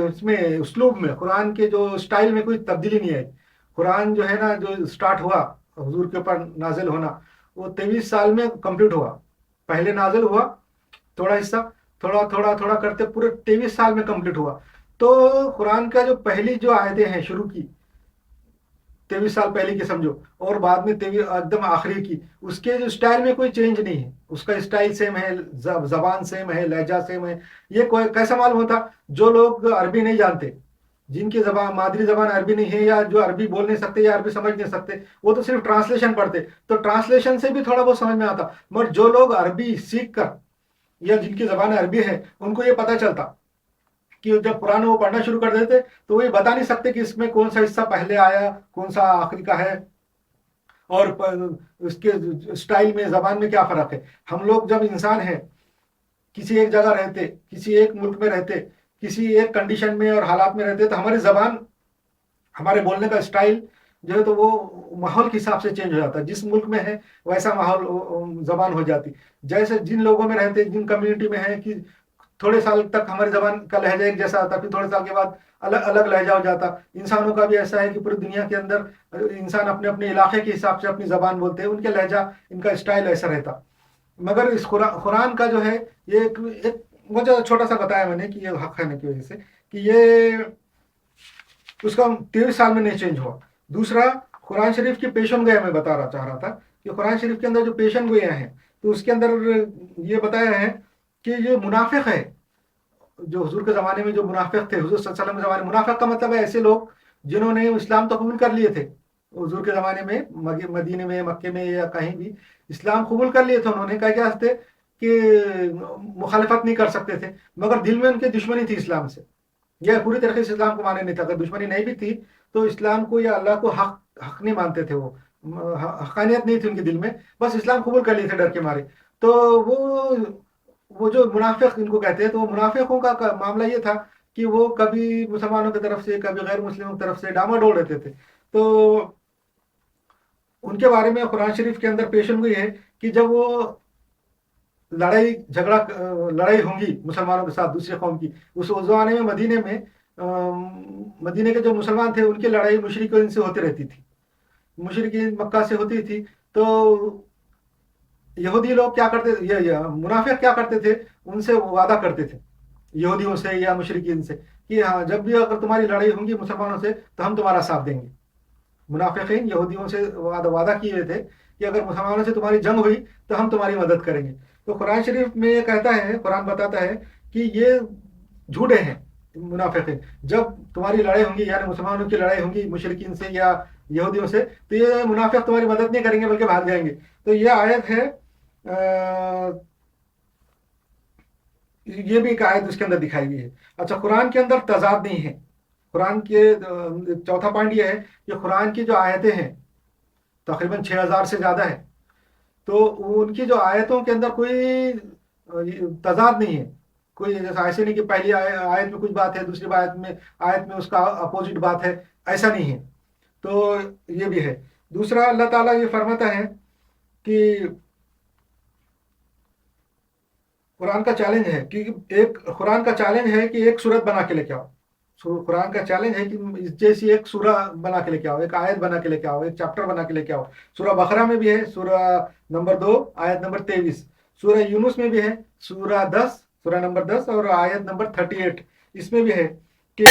इसमें उसलूब में, कुरान के जो स्टाइल में कोई तब्दीली नहीं आई। कुरान जो है ना, जो स्टार्ट हुआ हुजूर के ऊपर नाजिल होना, वो 23 साल में कंप्लीट हुआ। पहले नाजिल हुआ थोड़ा हिस्सा, थोड़ा थोड़ा थोड़ा करते पूरे 23 साल में कंप्लीट हुआ। तो कुरान का जो पहली जो आयतें हैं शुरू की 23 साल पहले की समझो, और बाद में 23 एकदम आखिरी की, उसके जो स्टाइल में कोई चेंज नहीं है, उसका स्टाइल सेम है, जबान सेम है, लहजा सेम है। ये कोई कैसा मालूम होता, जो लोग अरबी नहीं जानते, जिनकी जबान मादरी जबान अरबी नहीं है, या जो अरबी बोल नहीं सकते या अरबी समझ नहीं सकते, वो तो सिर्फ ट्रांसलेशन पढ़ते, तो ट्रांसलेशन से भी थोड़ा बहुत समझ में आता। मगर जो लोग अरबी सीख कर, या जिनकी जबान अरबी है, उनको ये पता चलता कि जब कुरान वो पढ़ना शुरू कर देते तो वो ये बता नहीं सकते कि इसमें कौन सा हिस्सा पहले आया, कौन सा आखिरी का है, और उसके स्टाइल में, जबान में क्या फर्क है। हम लोग जब इंसान है, किसी एक जगह रहते, किसी एक मुल्क में रहते, किसी एक कंडीशन में और हालात में रहते, तो हमारी जबान, हमारे बोलने का स्टाइल जो है, तो वो माहौल के हिसाब से चेंज हो जाता है। जिस मुल्क में है वैसा माहौल, जबान हो जाती। जैसे जिन लोगों में रहते, जिन कम्युनिटी में है, कि थोड़े साल तक हमारी ज़बान का लहजा एक जैसा आता, फिर थोड़े साल के बाद अलग अलग लहजा हो जाता। इंसानों का भी ऐसा है कि पूरी दुनिया के अंदर इंसान अपने अपने इलाके के हिसाब से अपनी ज़बान बोलते हैं, उनके लहजा, इनका स्टाइल ऐसा रहता। मगर इस कुरान का जो है, ये एक मुझे छोटा सा बताया मैंने कि ये हक है की वजह से, कि ये उसका 23 साल में नहीं चेंज हुआ। दूसरा, कुरान शरीफ की पेशन गोया मैं चाह रहा था कि कुरान शरीफ के अंदर जो पेशन गोया हैं, तो उसके अंदर ये बताया है कि ये मुनाफिक है। जो हुजूर के ज़माने में जो मुनाफिक थे, हुजूर सल्लल्लाहु अलैहि वसल्लम के ज़माने, मुनाफिक का मतलब है ऐसे लोग जिन्होंने इस्लाम तो कबूल कर लिए थे हुजूर के ज़माने में, मदीने में, मक्के में या कहीं भी इस्लाम कबूल कर लिए थे उन्होंने। क्या थे कि मुखालिफत नहीं कर सकते थे, मगर दिल में उनकी दुश्मनी थी इस्लाम से, यह पूरी तरीके से इस्लाम को माने नहीं था। अगर दुश्मनी नहीं भी थी तो इस्लाम को या अल्लाह को हक नहीं मानते थे, वो हकानियत नहीं थी उनके दिल में, बस इस्लाम कबूल कर लिए थे डर के मारे। तो वो जो मुनाफिक इनको कहते हैं, तो वो मुनाफिकों का मामला ये था कि वो कभी मुसलमानों की तरफ से, कभी गैर मुस्लिमों की तरफ से डामाडोल रहते थे। तो उनके बारे में कुरान शरीफ के अंदर पेशन गोई है कि जब वो लड़ाई होंगी मुसलमानों के साथ दूसरे कौम की, उस ज़माने में मदीने के जो मुसलमान थे उनकी लड़ाई मुशरिकीन से होती रहती थी, मुशरिकीन मक्का से होती थी। तो यहूदी लोग क्या करते थे, ये मुनाफिक क्या करते थे, उनसे वादा करते थे यहूदियों से या मुशरिकीन से कि हाँ, जब भी अगर तुम्हारी लड़ाई होंगी मुसलमानों से तो हम तुम्हारा साथ देंगे। मुनाफिकीन यहूदियों से वादा किए हुए थे कि अगर मुसलमानों से तुम्हारी जंग हुई तो हम तुम्हारी मदद करेंगे। तो कुरान शरीफ में ये कहता है, कुरान बताता है कि ये झूठे हैं मुनाफिकीन। जब तुम्हारी लड़ाई होंगी, यानी मुसलमानों की लड़ाई होंगी मुशरिकीन से या यहूदियों से, तो ये मुनाफिक तुम्हारी मदद नहीं करेंगे बल्कि भाग जाएंगे। तो ये आयत है, ये भी एक आयत उसके अंदर दिखाई गई है। अच्छा, कुरान के अंदर तजाद नहीं है। कुरान के चौथा पॉइंट ये है कि कुरान की जो आयतें हैं तकरीबन 6000 से ज़्यादा है, तो उनकी जो आयतों के अंदर कोई तजाद नहीं है। कोई जैसा ऐसे नहीं कि पहली आयत में कुछ बात है, दूसरी आयत में उसका अपोजिट बात है, ऐसा नहीं है। तो ये भी है। दूसरा, अल्लाह ताला ये फरमाता है कि कुरान का चैलेंज है कि कुरान का चैलेंज है कि एक सूरत बना के लेके आओ। कुरान का चैलेंज है कि इस जैसी एक सूरा बना के लेके आओ, एक आयत बना के लेके आओ, एक चैप्टर बना के लेके आओ। सूरा बकरा में भी है, सूरा नंबर 2 आयत नंबर 23। सूरा यूनुस में भी है, सूरा नंबर 10 और आयत नंबर 38, इसमें भी है कि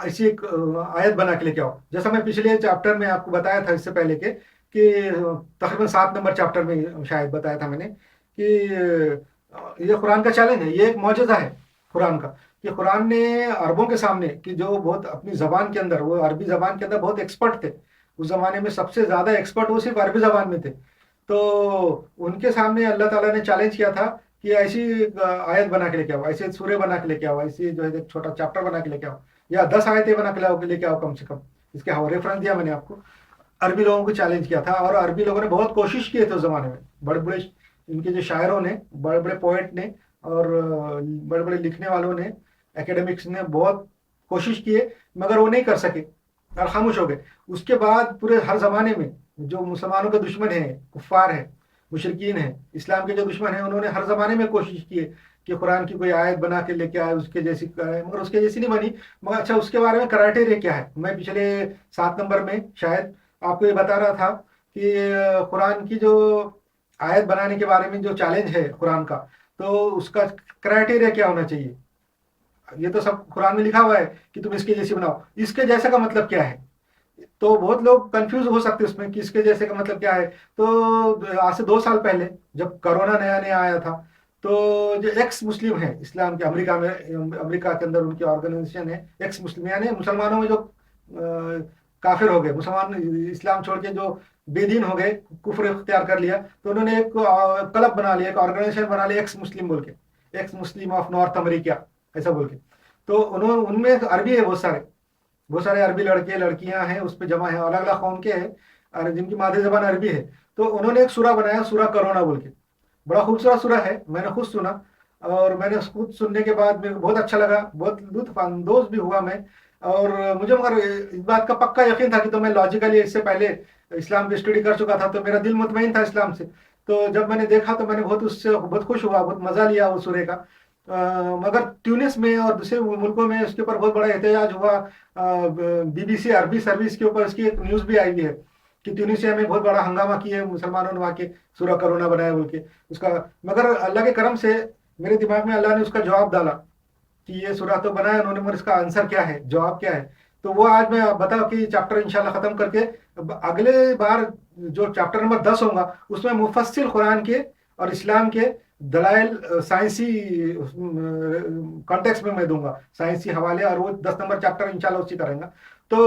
ऐसी एक आयत बना के लेके आओ। जैसा मैं पिछले चैप्टर में आपको बताया था, इससे पहले के कि तकरीबन 7 नंबर चैप्टर में शायद बताया था मैंने कि ये कुरान का चैलेंज है, ये एक मौजज़ा है कुरान का, कि कुरान ने अरबों के सामने, कि जो बहुत अपनी ज़बान के अंदर, वो अरबी ज़बान के अंदर बहुत एक्सपर्ट थे उस ज़माने में, सबसे ज़्यादा एक्सपर्ट वो सिर्फ अरबी ज़बान में थे। तो उनके सामने अल्लाह ताला ने चैलेंज किया था कि ऐसी आयत बना के लेके आओ, ऐसे सूरे बना के लेके आओ, ऐसी जो है एक छोटा चैप्टर बना के लेके आओ, या 10 आयतें बना के लेके आओ कम से कम। इसके रेफरेंस दिया मैंने आपको। अरबी लोगों को चैलेंज किया था, और अरबी लोगों ने बहुत कोशिश किए थे उस ज़माने में। बड़े बड़े इनके जो शायरों ने, बड़े बड़े पोएट ने, और बड़े बड़े लिखने वालों ने, एकेडमिक्स ने बहुत कोशिश किए, मगर वो नहीं कर सके और खामोश हो गए। उसके बाद पूरे हर ज़माने में जो मुसलमानों के दुश्मन हैं, कुफ़ार हैं, मुशरिकीन हैं, इस्लाम के जो दुश्मन हैं, उन्होंने हर ज़माने में कोशिश की कि कुरान की कोई आयत बना के लेके आए उसके जैसी, मगर उसके जैसी नहीं बनी। मगर अच्छा, उसके बारे में क्राइटेरिया क्या है, मैं पिछले 7 नंबर में शायद आपको ये बता रहा था कि कुरान की जो आयत बनाने के बारे में जो चैलेंज है कुरान का, तो उसका क्राइटेरिया क्या होना चाहिए। ये तो सब कुरान में लिखा हुआ है कि तुम इसके जैसी बनाओ, इसके जैसे का मतलब क्या है। तो बहुत लोग कंफ्यूज हो सकते हैं उसमें कि इसके जैसे का मतलब क्या है। तो आज से 2 साल पहले जब कोरोना नया नया आया था, तो जो एक्स मुस्लिम है इस्लाम के, अमेरिका के अंदर उनकी ऑर्गेनाइजेशन है एक्स मुस्लिम, यानी मुसलमानों में जो काफिर हो गए, मुसलमान इस्लाम छोड़ के जो बेदीन हो गए, कुफ्र इख्तियार कर लिया, तो उन्होंने एक क्लब बना लिया, एक ऑर्गेनाइजेशन बना लिया एक्स मुस्लिम बोल के, x Muslim of north America ऐसा बोल के। तो उन्होंने, उनमें अरबी है, बहुत सारे अरबी लड़के लड़कियां हैं उस पर जमा है, अलग अलग कौम के हैं और जिनकी मादरी जबान अरबी है। तो उन्होंने एक सूरा बनाया, सूरा करोना बोल के, बड़ा खूबसूरत सूरा है, मैंने खुद सुना, और मैंने खुद सुनने के बाद मेरे को बहुत अच्छा लगा, बहुत लुत्फ अंदोज भी हुआ मैं। और मुझे मगर इस बात का पक्का यकीन था कि, तो मैं लॉजिकली इससे पहले इस्लाम की स्टडी कर चुका था, तो मेरा दिल मुतमईन था इस्लाम से। تو जब मैंने देखा तो मैंने बहुत उससे बहुत खुश हुआ, बहुत मज़ा लिया उस सूर्य का। मगर ट्यूनिस में और दूसरे मुल्कों में उसके ऊपर बहुत बड़ा एहतजाज हुआ। बीबीसी अरबी सर्विस के ऊपर उसकी एक न्यूज़ भी आई हुई है कि ट्यूनिसिया में बहुत बड़ा हंगामा किए मुसलमानों ने वहाँ के, सूरा करोना बनाया बोल के उसका। मगर अल्लाह के करम से मेरे दिमाग में अल्लाह ने उसका जवाब डाला कि ये सूरा तो बनाया उन्होंने, मगर इसका आंसर क्या है, जवाब क्या है। तो वो आज मैं बताओ कि चैप्टर इंशाल्लाह ख़त्म करके अगले बार जो चैप्टर नंबर 10 होगा उसमें मुफस्सिल कुरान के और इस्लाम के दलाइल साइंसी कॉन्टेक्स्ट में मैं दूंगा, साइंसी हवाले, और वो 10 नंबर चैप्टर इंशाल्लाह उसी करेंगे। तो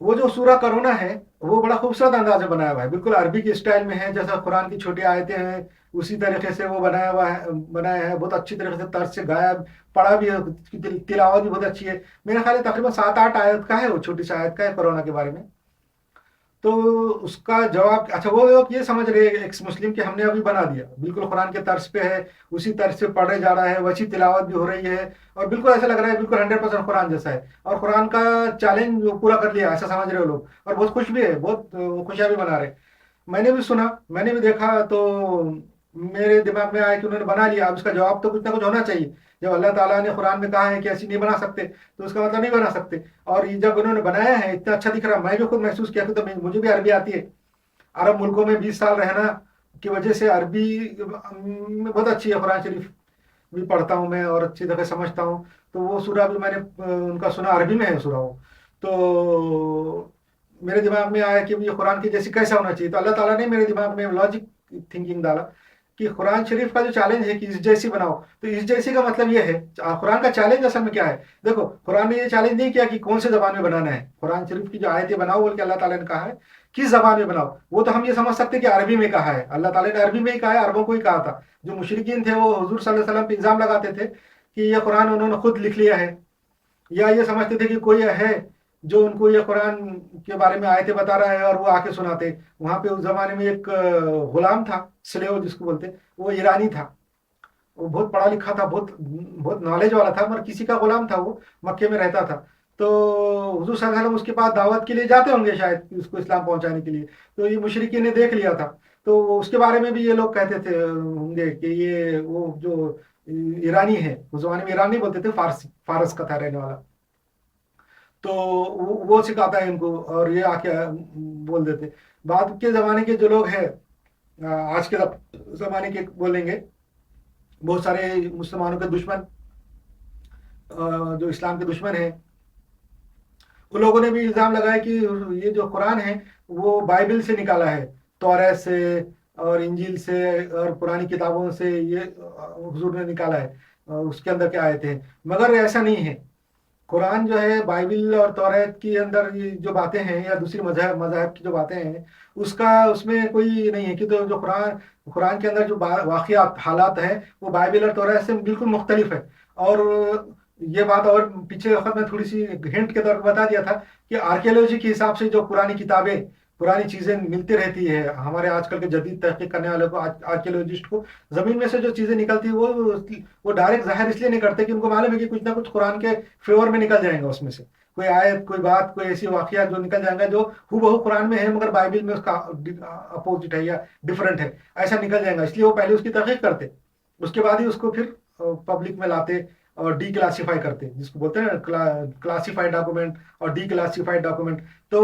वो जो सूरा करोना है वो बड़ा खूबसूरत अंदाज में बनाया हुआ है, बिल्कुल अरबी के स्टाइल में है, जैसा कुरान की छोटी आयतें हैं उसी तरीके से वो बनाया हुआ है, बनाया है बहुत अच्छी तरीके से, तर्ज से गाया, पढ़ा भी है, उसकी तिलावत भी बहुत अच्छी है। मेरा ख्याल है तकरीबन 7-8 आयत का है, वो छोटी सी आयत का है कोरोना के बारे में। तो उसका जवाब, अच्छा वो लोग ये समझ रहे हैं एक्स मुस्लिम कि हमने अभी बना दिया, बिल्कुल कुरान के तर्ज पे है, उसी तर्ज से पढ़े जा रहा है, वैसी तिलावत भी हो रही है, और बिल्कुल ऐसा लग रहा है बिल्कुल 100% कुरान जैसा है, और कुरान का चैलेंज पूरा कर लिया ऐसा समझ रहे हो लोग, और बहुत खुश भी है, बहुत खुशियां भी मना रहे। मैंने भी सुना, मैंने भी देखा, तो मेरे दिमाग में आया कि उन्होंने बना लिया, अब इसका जवाब तो कुछ ना कुछ होना चाहिए। जब अल्लाह ताला ने कुरान में कहा है कि ऐसी नहीं बना सकते, तो उसका मतलब नहीं बना सकते। और ये जब उन्होंने बनाया है इतना अच्छा दिख रहा, मैं भी खुद महसूस किया कि तो मुझे भी अरबी आती है, अरब मुल्कों में 20 साल रहना की वजह से अरबी बहुत अच्छी है, कुरान शरीफ भी पढ़ता हूँ मैं और अच्छी तरह समझता हूँ। तो वो सूरा भी मैंने उनका सुना, अरबी में है सूरा वो। तो मेरे दिमाग में आया कि ये कुरान की जैसी कैसा होना चाहिए, तो अल्लाह ताला ने मेरे दिमाग में लॉजिक थिंकिंग डाला कि कुरान शरीफ का जो चैलेंज है कि इस जैसी बनाओ, तो इस जैसी का मतलब ये है, कुरान का चैलेंज असल में क्या है। देखो कुरान ने ये चैलेंज नहीं किया कि कौन से जबान में बनाना है, कुरान शरीफ की जो आयतें बनाओ बोल के अल्लाह ताला ने कहा है किस जबान में बनाओ, वो तो हम ये समझ सकते हैं कि अरबी में कहा है, अल्लाह ताला ने अरबी में ही कहा है, अरबों को ही कहा था। जो मुशरिकीन थे वो हुजूर सल्लल्लाहु अलैहि वसल्लम पे इल्जाम लगाते थे कि ये कुरान उन्होंने खुद लिख लिया है, या ये समझते थे कि कोई है जो उनको ये कुरान के बारे में आयतें बता रहा है और वो आके सुनाते। वहां पे उस जमाने में एक गुलाम था, स्लेव जिसको बोलते, वो ईरानी था, वो बहुत पढ़ा लिखा था, बहुत बहुत नॉलेज वाला था, मगर किसी का गुलाम था, वो मक्के में रहता था। तो हुजूर सल्लल्लाहु अलैहि वसल्लम उसके पास दावत के लिए जाते होंगे शायद उसको इस्लाम पहुंचाने के लिए, तो ये मुशरिकीन ने देख लिया था। तो उसके बारे में भी ये लोग कहते थे होंगे कि ये वो जो ईरानी है, उस जमाने में ईरानी बोलते थे, फारसी, फारस का था रहने वाला। तो वो सिखाता है इनको, और ये आके बोल देते। बाद के ज़माने के जो लोग हैं, आज के ज़माने के बोलेंगे, बहुत सारे मुसलमानों के दुश्मन, जो इस्लाम के दुश्मन हैं, उन लोगों ने भी इल्ज़ाम लगाया कि ये जो कुरान है वो बाइबल से निकाला है, तौरात से और इंजील से और पुरानी किताबों से ये हुजूर ने निकाला है, उसके अंदर क्या आयते हैं। मगर ऐसा नहीं है, कुरान जो है बाइबल और तौरात के अंदर ये जो बातें हैं या दूसरी मजहब मजहब की जो बातें हैं उसका उसमें कोई नहीं है कि, तो जो कुरान कुरान के अंदर जो वाक़ियात हालात हैं वो बाइबल और तौरात से बिल्कुल मुख्तलिफ है। और ये बात और पीछे वक्त में थोड़ी सी हिंट के तौर पर बता दिया था कि आर्कियोलॉजी के हिसाब से जो पुरानी किताबें, पुरानी चीज़ें मिलती रहती है हमारे आजकल के जदीद तहकीक करने वालों को, आर्कियोलॉजिस्ट को, ज़मीन में से जो चीज़ें निकलती है वो डायरेक्ट ज़ाहिर इसलिए नहीं करते कि उनको मालूम है कि कुछ ना कुछ कुरान के फेवर में निकल जाएगा, उसमें से कोई आयत, कोई बात, कोई ऐसी वाक़या जो निकल जाएगा जो हूबहू कुरान में है मगर बाइबल में उसका अपोजिट है या डिफरेंट है, ऐसा निकल जाएगा। इसलिए वो पहले उसकी तहकीक करते, उसके बाद ही उसको फिर पब्लिक में लाते और डी क्लासीफाई करते, जिसको बोलते हैं ना क्लासीफाइड डॉक्यूमेंट और डी क्लासीफाइड डॉक्यूमेंट। तो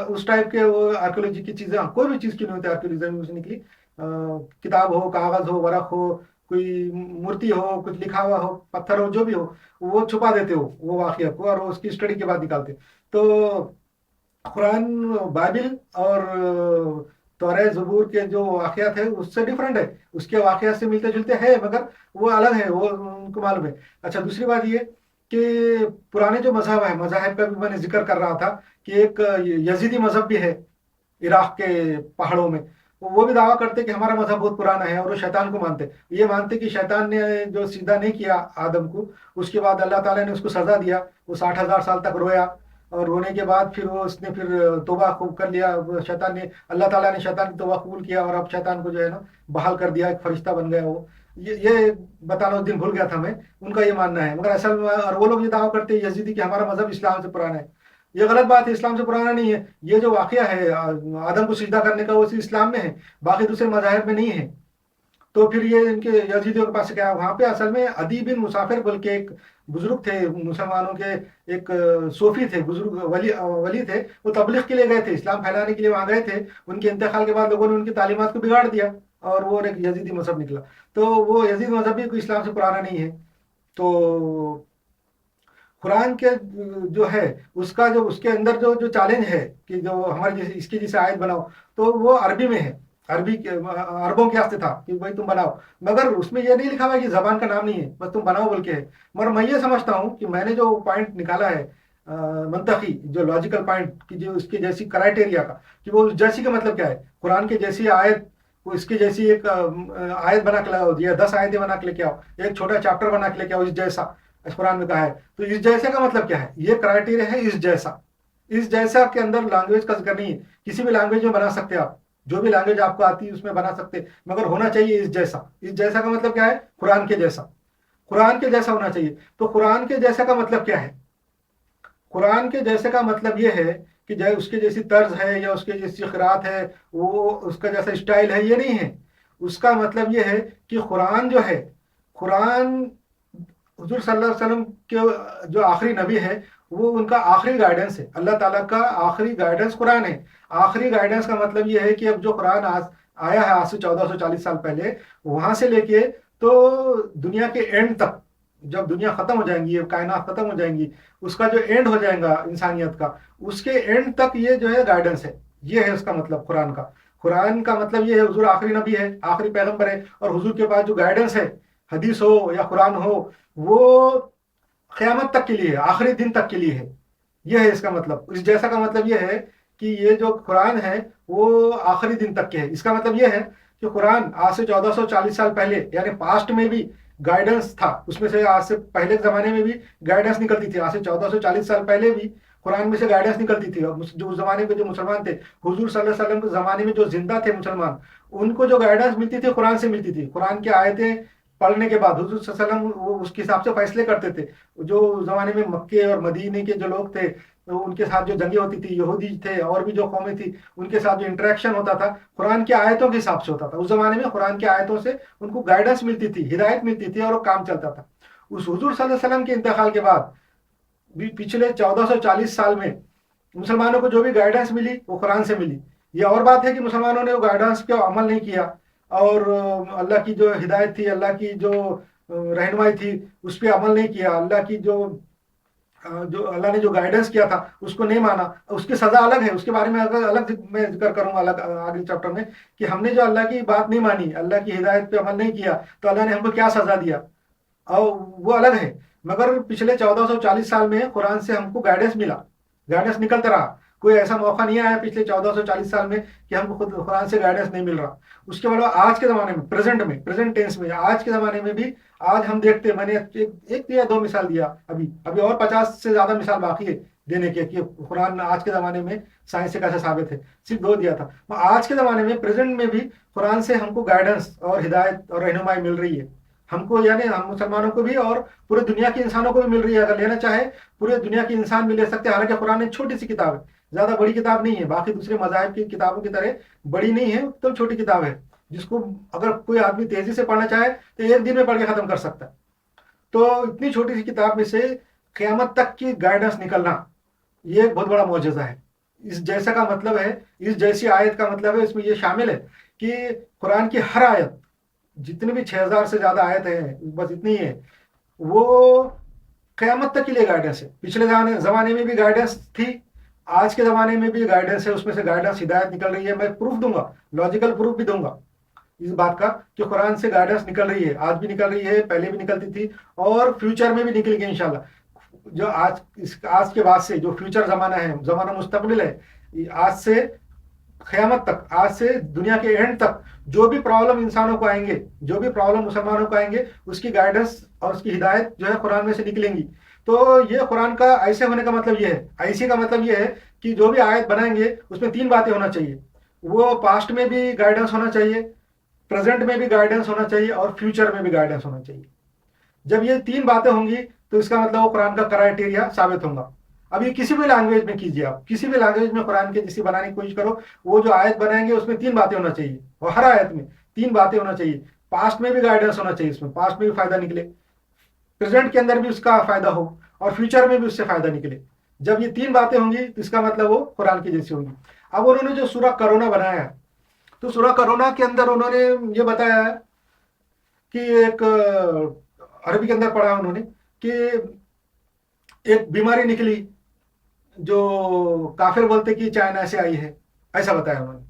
उस टाइप के वो आर्कियोलॉजी की चीज़ें, कोई भी चीज़ की नहीं होती आर्कियोलॉजी में से निकली, किताब हो, कागज़ हो, वरक हो, कोई मूर्ति हो, कुछ लिखा हुआ हो, पत्थर हो, जो भी हो, वो छुपा देते हो वो वाक़या को, और उसकी स्टडी के बाद निकालते। तो कुरान, बाइबिल और तौरात ज़बूर के जो वाक़यात है उससे डिफरेंट है, उसके वाक़यात से मिलते जुलते हैं मगर वो अलग है, वो उनको मालूम है। अच्छा दूसरी बात ये कि पुराने जो मजहब है, मज़ाहिब का भी मैंने जिक्र कर रहा था कि एक यजीदी मजहब भी है इराक के पहाड़ों में, वो भी दावा करते कि हमारा मजहब बहुत पुराना है, और वो शैतान को मानते, ये मानते कि शैतान ने जो सीधा नहीं किया आदम को, उसके बाद अल्लाह ताला ने उसको सज़ा दिया, वो 60,000 साल तक रोया, और रोने के बाद फिर वो उसने फिर तौबा खूब कर लिया, शैतान ने, अल्लाह ताला ने शैतान की तौबा कबूल किया, और अब शैतान को जो है ना बहाल कर दिया, एक फरिश्ता बन गया वो। ये बताना उस दिन भूल गया था मैं, उनका ये मानना है। मगर असल में और वो लोग ये दावा करते हैं यजीदी कि हमारा मजहब इस्लाम से पुराना है, یہ غلط بات ہے، اسلام سے پرانا نہیں ہے۔ یہ جو واقعہ ہے آدم کو سجدہ کرنے کا، وہ صرف اسلام میں ہے، باقی دوسرے مذاہب میں نہیں ہے۔ تو پھر یہ ان کے یزیدیوں کے پاس سے کیا، وہاں پہ اصل میں عدی بن مسافر بول کے ایک بزرگ تھے مسلمانوں کے، ایک صوفی تھے، بزرگ ولی تھے، وہ تبلیغ کے لیے گئے تھے، اسلام پھیلانے کے لیے وہاں گئے تھے۔ ان کے انتقال کے بعد لوگوں نے ان کی تعلیمات کو بگاڑ دیا اور وہ ایک یزیدی مذہب نکلا۔ تو وہ یزید مذہب بھی کوئی اسلام سے پرانا نہیں ہے۔ تو قرآن کے جو ہے اس کا جو اس کے اندر جو چیلنج ہے کہ جو ہمارے جیسے اس کی جیسے آیت بناؤ، تو وہ عربی میں ہے، عربی عربوں کے واسطے تھا کہ بھائی تم بناؤ، مگر اس میں یہ نہیں لکھا ہوا کہ زبان کا نام نہیں ہے، بس تم بناؤ بول کے ہے۔ مگر میں یہ سمجھتا ہوں کہ میں نے جو پوائنٹ نکالا ہے منطقی جو لاجیکل پوائنٹ کہ جو اس کے جیسی کرائٹیریا کا، کہ وہ جیسی کا مطلب کیا ہے، قرآن کے جیسی آیت، وہ اس کی جیسی ایک آیت بنا کے لاؤ، یا 10 آیتیں بنا کے لے کے آؤ، ایک چھوٹا چیپٹر بنا کے لے کے آؤ اس جیسا، قرآن میں کہا ہے۔ تو اس جیسے کا مطلب کیا ہے، یہ کرائٹیریا ہے اس جیسا۔ اس جیسا کے اندر لینگویج کا ذکر نہیں ہے، کسی بھی لینگویج میں بنا سکتے آپ، جو بھی لینگویج آپ کو آتی ہے اس میں بنا سکتے، مگر ہونا چاہیے اس جیسا۔ اس جیسا کا مطلب کیا ہے، قرآن کے جیسا، قرآن کے جیسا ہونا چاہیے۔ تو قرآن کے جیسا کا مطلب کیا ہے، قرآن کے جیسے کا مطلب یہ ہے کہ جو اس کے جیسی طرز ہے یا اس کے جیسی قرات ہے، وہ اس کا جیسا اسٹائل ہے، یہ نہیں ہے۔ اس کا مطلب یہ ہے کہ قرآن جو ہے، قرآن حضور صلی اللہ علیہ وسلم کے جو آخری نبی ہے، وہ ان کا آخری گائیڈنس ہے، اللہ تعالیٰ کا آخری گائیڈنس قرآن ہے۔ آخری گائیڈنس کا مطلب یہ ہے کہ اب جو قرآن آیا ہے آج سے 1440 سال پہلے، وہاں سے لے کے تو دنیا کے اینڈ تک، جب دنیا ختم ہو جائیں گی، کائنات ختم ہو جائیں گی، اس کا جو اینڈ ہو جائے گا انسانیت کا، اس کے اینڈ تک یہ جو ہے گائیڈنس ہے۔ یہ ہے اس کا مطلب قرآن کا۔ قرآن کا مطلب یہ ہے حضور آخری نبی ہے، آخری پیغمبر ہے، اور حضور کے پاس جو گائیڈنس ہے، حدیث ہو یا قرآن ہو، وہ قیامت تک کے لیے، آخری دن تک کے لیے ہے۔ یہ ہے اس کا مطلب۔ اس جیسا کا مطلب یہ ہے کہ یہ جو قرآن ہے وہ آخری دن تک کے ہے۔ اس کا مطلب یہ ہے کہ قرآن آج سے 1440 سال پہلے، یعنی پاسٹ میں بھی گائیڈنس تھا، اس میں سے آج سے پہلے زمانے میں بھی گائیڈنس نکلتی تھی، آج سے 1440 سال پہلے بھی قرآن میں سے گائیڈنس نکلتی تھی۔ اور جو اس زمانے میں جو مسلمان تھے، حضور صلی اللہ علیہ وسلم کے زمانے میں جو زندہ تھے مسلمان، ان کو جو گائیڈنس ملتی تھی قرآن سے ملتی تھی۔ قرآن کی آیتیں پڑھنے کے بعد حضور صلی اللہ علیہ وسلم وہ اس کے حساب سے فیصلے کرتے تھے۔ جو زمانے میں مکے اور مدینے کے جو لوگ تھے، ان کے ساتھ جو جنگیں ہوتی تھی، یہودی تھے اور بھی جو قومیں تھی، ان کے ساتھ جو انٹریکشن ہوتا تھا قرآن کی آیتوں کے حساب سے ہوتا تھا۔ اس زمانے میں قرآن کی آیتوں سے ان کو گائیڈنس ملتی تھی، ہدایت ملتی تھی، اور وہ کام چلتا تھا۔ اس حضور صلی اللہ علیہ وسلم کے انتقال کے بعد بھی پچھلے 1440 سال میں مسلمانوں کو جو بھی گائیڈنس ملی وہ قرآن سے ملی۔ یہ اور بات ہے کہ مسلمانوں نے وہ گائیڈنس پہ عمل نہیں کیا، اور اللہ کی جو ہدایت تھی، اللہ کی جو رہنمائی تھی، اس پہ عمل نہیں کیا، اللہ کی جو اللہ نے جو گائیڈنس کیا تھا اس کو نہیں مانا، اس کی سزا الگ ہے۔ اس کے بارے میں الگ میں ذکر کروں گا الگ آگے چیپٹر میں، کہ ہم نے جو اللہ کی بات نہیں مانی، اللہ کی ہدایت پہ عمل نہیں کیا، تو اللہ نے ہم کو کیا سزا دیا، اور وہ الگ ہے۔ مگر پچھلے 1440 سال میں قرآن سے ہم کو گائیڈنس ملا، گائیڈنس نکلتا رہا۔ کوئی ایسا موقع نہیں آیا پچھلے 1440 سال میں کہ ہم کو خود قرآن سے گائیڈنس نہیں مل رہا۔ اس کے علاوہ آج کے زمانے میں پریزنٹ ٹینس میں، آج کے زمانے میں بھی آج ہم دیکھتے، میں نے ایک یا دو مثال دیا، ابھی اور 50 سے زیادہ مثال باقی ہے دینے کے، کہ قرآن آج کے زمانے میں سائنس سے کیسے ثابت ہے، صرف 2 دیا تھا۔ آج کے زمانے میں پریزنٹ میں بھی قرآن سے ہم کو گائیڈنس اور ہدایت اور رہنمائی مل رہی ہے، ہم کو، یعنی ہم مسلمانوں کو بھی اور پورے دنیا کے انسانوں کو بھی مل رہی ہے۔ اگر لینا چاہے پورے دنیا کے انسان بھی لے سکتے ہیں، حالانکہ قرآن ایک چھوٹی سی کتاب ہے، زیادہ بڑی کتاب نہیں ہے، باقی دوسرے مذاہب کی کتابوں کی طرح بڑی نہیں ہے، تو چھوٹی کتاب ہے، جس کو اگر کوئی آدمی تیزی سے پڑھنا چاہے تو ایک دن میں پڑھ کے ختم کر سکتا ہے۔ تو اتنی چھوٹی سی کتاب میں سے قیامت تک کی گائیڈنس نکلنا، یہ ایک بہت بڑا معجزہ ہے۔ اس جیسا کا مطلب ہے، اس جیسی آیت کا مطلب ہے، اس میں یہ شامل ہے کہ قرآن کی ہر آیت، جتنی بھی 6000 سے زیادہ آیتیں ہیں، بس اتنی ہے، وہ قیامت تک کے لیے گائیڈنس ہے۔ پچھلے زمانے میں بھی گائیڈنس تھی، آج کے زمانے میں بھی گائیڈنس ہے، اس میں سے گائیڈنس ہدایت نکل رہی ہے۔ میں پروف دوں گا، لاجیکل پروف بھی دوں گا اس بات کا کہ قرآن سے گائیڈنس نکل رہی ہے، آج بھی نکل رہی ہے، پہلے بھی نکلتی تھی، اور فیوچر میں بھی نکلے گی انشاءاللہ۔ جو آج کے بعد سے جو فیوچر زمانہ ہے، زمانہ مستقبل ہے، آج سے قیامت تک، آج سے دنیا کے اینڈ تک جو بھی پرابلم انسانوں کو آئیں گے، جو بھی پرابلم مسلمانوں کو آئیں گے، اس کی گائیڈنس اور اس کی ہدایت جو ہے قرآن میں سے نکلیں گی۔ تو یہ قرآن کا ایسے ہونے کا مطلب یہ ہے، ایسے کا مطلب یہ ہے کہ جو بھی آیت بنائیں گے اس میں 3 باتیں ہونا چاہیے، وہ پاسٹ میں بھی گائیڈنس ہونا چاہیے، پریزنٹ میں بھی گائیڈنس ہونا چاہیے، اور فیوچر میں بھی گائیڈنس ہونا چاہیے۔ جب یہ 3 باتیں ہوں گی تو اس کا مطلب وہ قرآن کا کرائٹیریا ثابت ہوگا۔ अब ये किसी भी लैंग्वेज में कीजिए, आप किसी भी लैंग्वेज में कुरान के जैसी बनाने की कोशिश करो, वो जो आयत बनाएंगे उसमें 3 बातें होना चाहिए, और हर आयत में 3 बातें होना चाहिए। पास्ट में भी गाइडेंस होना चाहिए, उसमें पास्ट में भी फायदा निकले, प्रेजेंट के अंदर भी उसका फायदा हो, और फ्यूचर में भी उससे फायदा निकले। जब ये 3 बातें होंगी तो इसका मतलब वो कुरान की जैसी होंगी। अब उन्होंने जो सूरह करोना बनाया है, तो सूरह करोना के अंदर उन्होंने ये बताया है कि एक अरबी के अंदर पढ़ा उन्होंने कि एक बीमारी निकली जो काफिर बोलते कि चाइना से आई है, ऐसा बताया उन्होंने,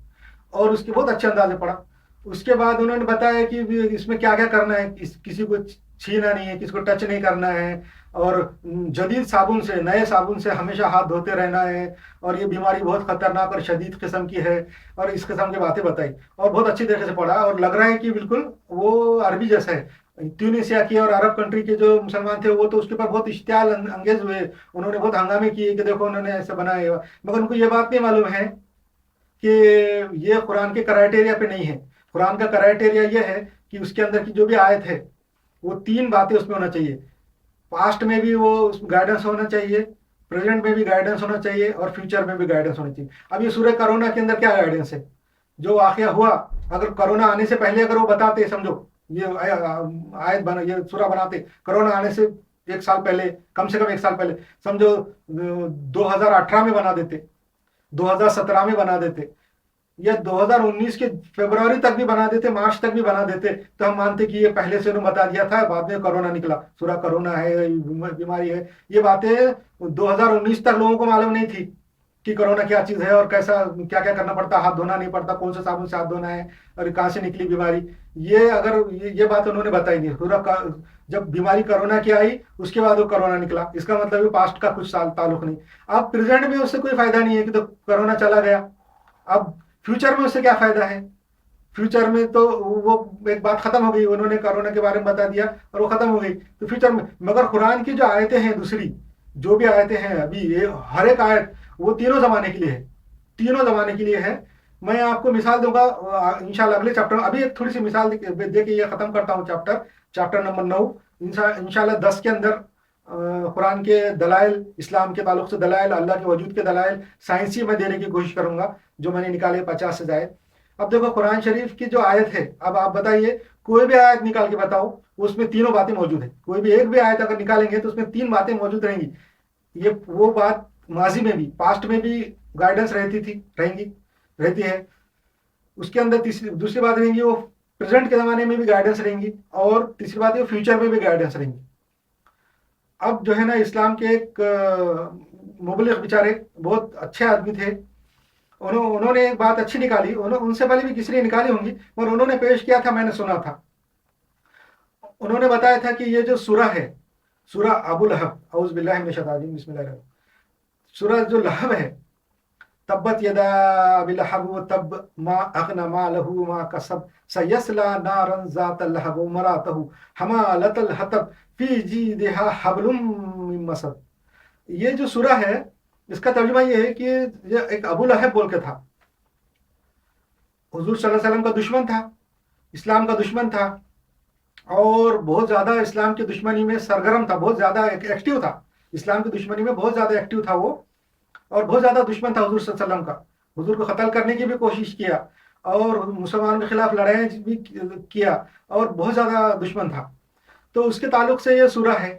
और उसके बहुत अच्छे अंदाज में पढ़ा। उसके बाद उन्होंने बताया कि इसमें क्या क्या करना है, किसी को छीना नहीं है, किसी को टच नहीं करना है, और जदीद साबुन से, नए साबुन से हमेशा हाथ धोते रहना है, और ये बीमारी बहुत खतरनाक और शदीद किस्म की है, और इस किस्म की बातें बताई, और बहुत अच्छी तरीके से पढ़ा, और लग रहा है कि बिल्कुल वो अरबी जैसा है। ट्यूनिसिया की और अरब कंट्री के जो मुसलमान थे वो तो उसके ऊपर बहुत इश्तियाल अंगेज हुए, उन्होंने बहुत हंगामे किए कि देखो उन्होंने ऐसा बनाया, मगर उनको ये बात नहीं मालूम है कि ये कुरान के क्राइटेरिया पे नहीं है। कुरान का क्राइटेरिया ये है कि उसके अंदर की जो भी आयत है वो 3 बातें उसमें होना चाहिए, पास्ट में भी वो गाइडेंस होना चाहिए, प्रेजेंट में भी गाइडेंस होना चाहिए, और फ्यूचर में भी गाइडेंस होना चाहिए। अब ये सूरह कोरोना के अंदर क्या गाइडेंस है, जो वाकया हुआ, अगर कोरोना आने से पहले अगर वो बताते, समझो ये आयत बना, ये सूरह बनाते कोरोना आने से 1 साल पहले, कम से कम 1 साल पहले, समझो 2018 में बना देते, 2017 में बना देते, या 2019 के फरवरी तक भी बना देते, मार्च तक भी बना देते, तो हम मानते कि ये पहले से उन्होंने बता दिया था, बाद में कोरोना निकला, सूरा कोरोना है, बीमारी है। ये बातें 2019 तक लोगों को मालूम नहीं थी कि कोरोना क्या चीज़ है, और कैसा क्या क्या करना पड़ता, हाथ धोना नहीं पड़ता, कौन से साबुन से हाथ धोना है, और कहाँ से निकली बीमारी। ये अगर ये बात उन्होंने बताई नहीं, पूरा जब बीमारी कोरोना की आई उसके बाद वो कोरोना निकला, इसका मतलब ये पास्ट का कुछ साल ताल्लुक नहीं। अब प्रेजेंट में उससे कोई फायदा नहीं है कि तो कोरोना चला गया, अब फ्यूचर में उससे क्या फायदा है। फ्यूचर में तो वो एक बात खत्म हो गई, उन्होंने कोरोना के बारे में बता दिया और वो खत्म हो गई, तो फ्यूचर में। मगर कुरान की जो आयतें हैं, दूसरी जो भी आयतें हैं, अभी ये हर एक आयत वो तीनों जमाने के लिए है, तीनों जमाने के लिए है। मैं आपको मिसाल दूंगा इंशाल्लाह अगले चैप्टर में। अभी एक थोड़ी सी मिसाल दे के ये खत्म करता हूँ चैप्टर नंबर 9। इंशाल्लाह 10 के अंदर कुरान के दलाइल, इस्लाम के ताल्लुक से दलाइल, अल्लाह के वजूद के दलाइल साइंसी में देने की कोशिश करूंगा, जो मैंने निकाले 50 से जाए। अब देखो कुरान शरीफ की जो आयत है, अब आप बताइए कोई भी आयत निकाल के बताओ, उसमें तीनों बातें मौजूद है। कोई भी एक भी आयत अगर निकालेंगे तो उसमें 3 बातें मौजूद रहेंगी। ये वो बात माजी में भी, पास्ट में भी गाइडेंस रहती है। उसके अंदर दूसरी बात रहेंगी, वो प्रेजेंट के ज़माने में भी गाइडेंस रहेंगी, और तीसरी बात है फ्यूचर में भी गाइडेंस रहेंगी। अब जो है ना, इस्लाम के एक मुबलिग बेचारे बहुत अच्छे आदमी थे, उन्होंने एक बात अच्छी निकाली, उनसे पहले भी किसी ने निकाली होंगी, और उन्होंने पेश किया था, मैंने सुना था। उन्होंने बताया था कि ये जो सूरह है, सूरह अबू लहब, औज़ु बिल्लाहि मिनश शैतानिर रजीम, बिस्मिल्लाहिर रहमानिर रहीम, सूरह जो लहब है, तब्बत यदा अबी लहब व तब मा अगना मालहु मा कसब सयस्ला नारन ज़ात लहब व मरातहु हमालतल हतब फी जीदिहा हबलुम मिन मसद। ये जो सूरह है, इसका तर्जुमा ये है कि ये एक अबू लहब बोल के था, हुजूर सल्लल्लाहु अलैहि वसल्लम का दुश्मन था, इस्लाम का दुश्मन था, और बहुत ज़्यादा इस्लाम की दुश्मनी में सरगर्म था, बहुत ज़्यादा एक्टिव था, इस्लाम की दुश्मनी में बहुत ज़्यादा एक्टिव था वो, और बहुत ज़्यादा दुश्मन था हुजूर सल्लल्लाहु अलैहि वसल्लम का। हुजूर को कत्ल करने की भी कोशिश किया, और मुसलमानों के खिलाफ लड़ाई भी किया, और बहुत ज़्यादा दुश्मन था। तो उसके ताल्लुक से ये सूरह है,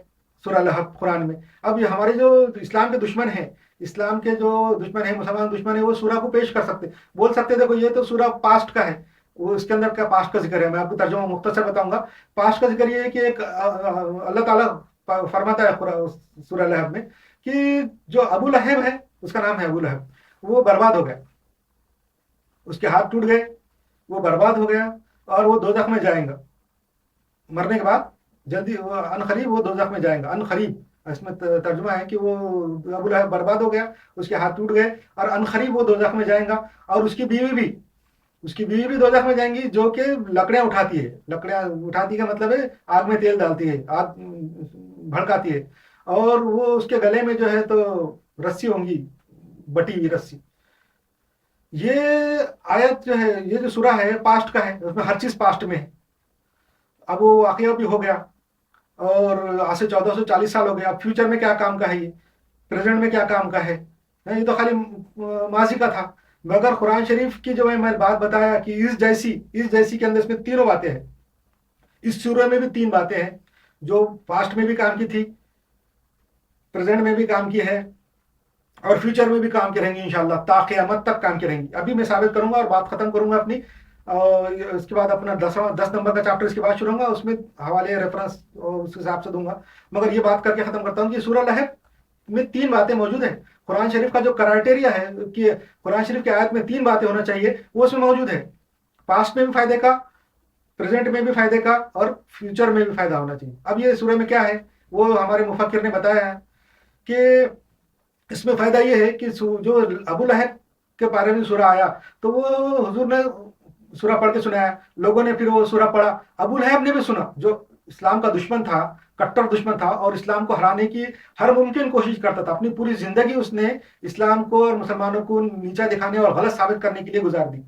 सूरह लहब कुरान में। अब ये हमारे जो इस्लाम के दुश्मन हैं, इस्लाम के जो दुश्मन है, मुसलमान दुश्मन है, वो सूरह को पेश कर सकते, बोल सकते देखो ये तो सूरह पास्ट का है, वो इसके अंदर क्या पास्ट का जिक्र है। मैं आपको तर्जुमा मुख्तसर बताऊंगा। पास्ट का जिक्र ये है कि एक अल्लाह ताला फरमाता है सूरह लहब में कि जो अबू लहब है, उसका नाम है अबू लहब, वो बर्बाद हो गया, उसके हाथ टूट गए, वो बर्बाद हो गया, और वो दोज़ख में जाएगा मरने के बाद, जल्दी अनकरीब वो दोज़ख में जाएगा। अनकरीब इसमें तर्जुमा है कि वो अबू लहब बर्बाद हो गया, उसके हाथ टूट गए, और अनकरीब वो दोज़ख में जाएगा। और उसकी बीवी भी दोज़ख में जाएंगी, जो कि लकड़ियाँ उठाती है। लकड़ियाँ उठाती का मतलब है आग में तेल डालती है, आग भड़काती है, और वो उसके गले में जो है तो रस्सी होंगी, बटी हुई रस्सी। ये आयत जो है, ये जो सूरह है पास्ट का है, उसमें हर चीज़ पास्ट में है। अब वो वाक़या भी हो गया, और आज से 1440 साल हो गया। अब फ्यूचर में क्या काम का है ये, प्रेजेंट में क्या काम का है। ये तो खाली माजी का था। मगर कुरान शरीफ की जो मैं बात बताया कि इस जैसी के अंदर इसमें तीनों बातें हैं। इस सूरह में भी तीन बातें हैं जो पास्ट में भी काम की थी, प्रेजेंट में भी काम की है और फ्यूचर में भी काम की रहेंगी इंशाल्लाह, ता क़यामत तक काम की रहेंगी। अभी मैं साबित करूंगा और बात खत्म करूंगा अपनी, और इसके बाद अपना 10 नंबर का चैप्टर इसके बाद शुरू होगा, उसमें हवाले रेफरेंस उस हिसाब से दूंगा। मगर ये बात करके खत्म करता हूँ कि सूरह लहब में तीन बातें मौजूद हैं। कुरान शरीफ का जो क्राइटेरिया है कि कुरान शरीफ की आयत में तीन बातें होना चाहिए, वो उसमें मौजूद है। पास्ट में भी फायदे का, प्रेजेंट में भी फायदे का और फ्यूचर में भी फायदा होना चाहिए। अब ये सूरह में क्या है वो हमारे मुफक्किर ने बताया है कि इसमें फायदा ये है कि जो अबू लहब के बारे में सूरह आया तो वो हुजूर ने सूरह पढ़ के सुनाया, लोगों ने फिर वो सूरह पढ़ा। अबू लहब ने भी सुना, जो इस्लाम का दुश्मन था, कट्टर दुश्मन था और इस्लाम को हराने की हर मुमकिन कोशिश करता था। अपनी पूरी जिंदगी उसने इस्लाम को और मुसलमानों को नीचा दिखाने और गलत साबित करने के लिए गुजार दी।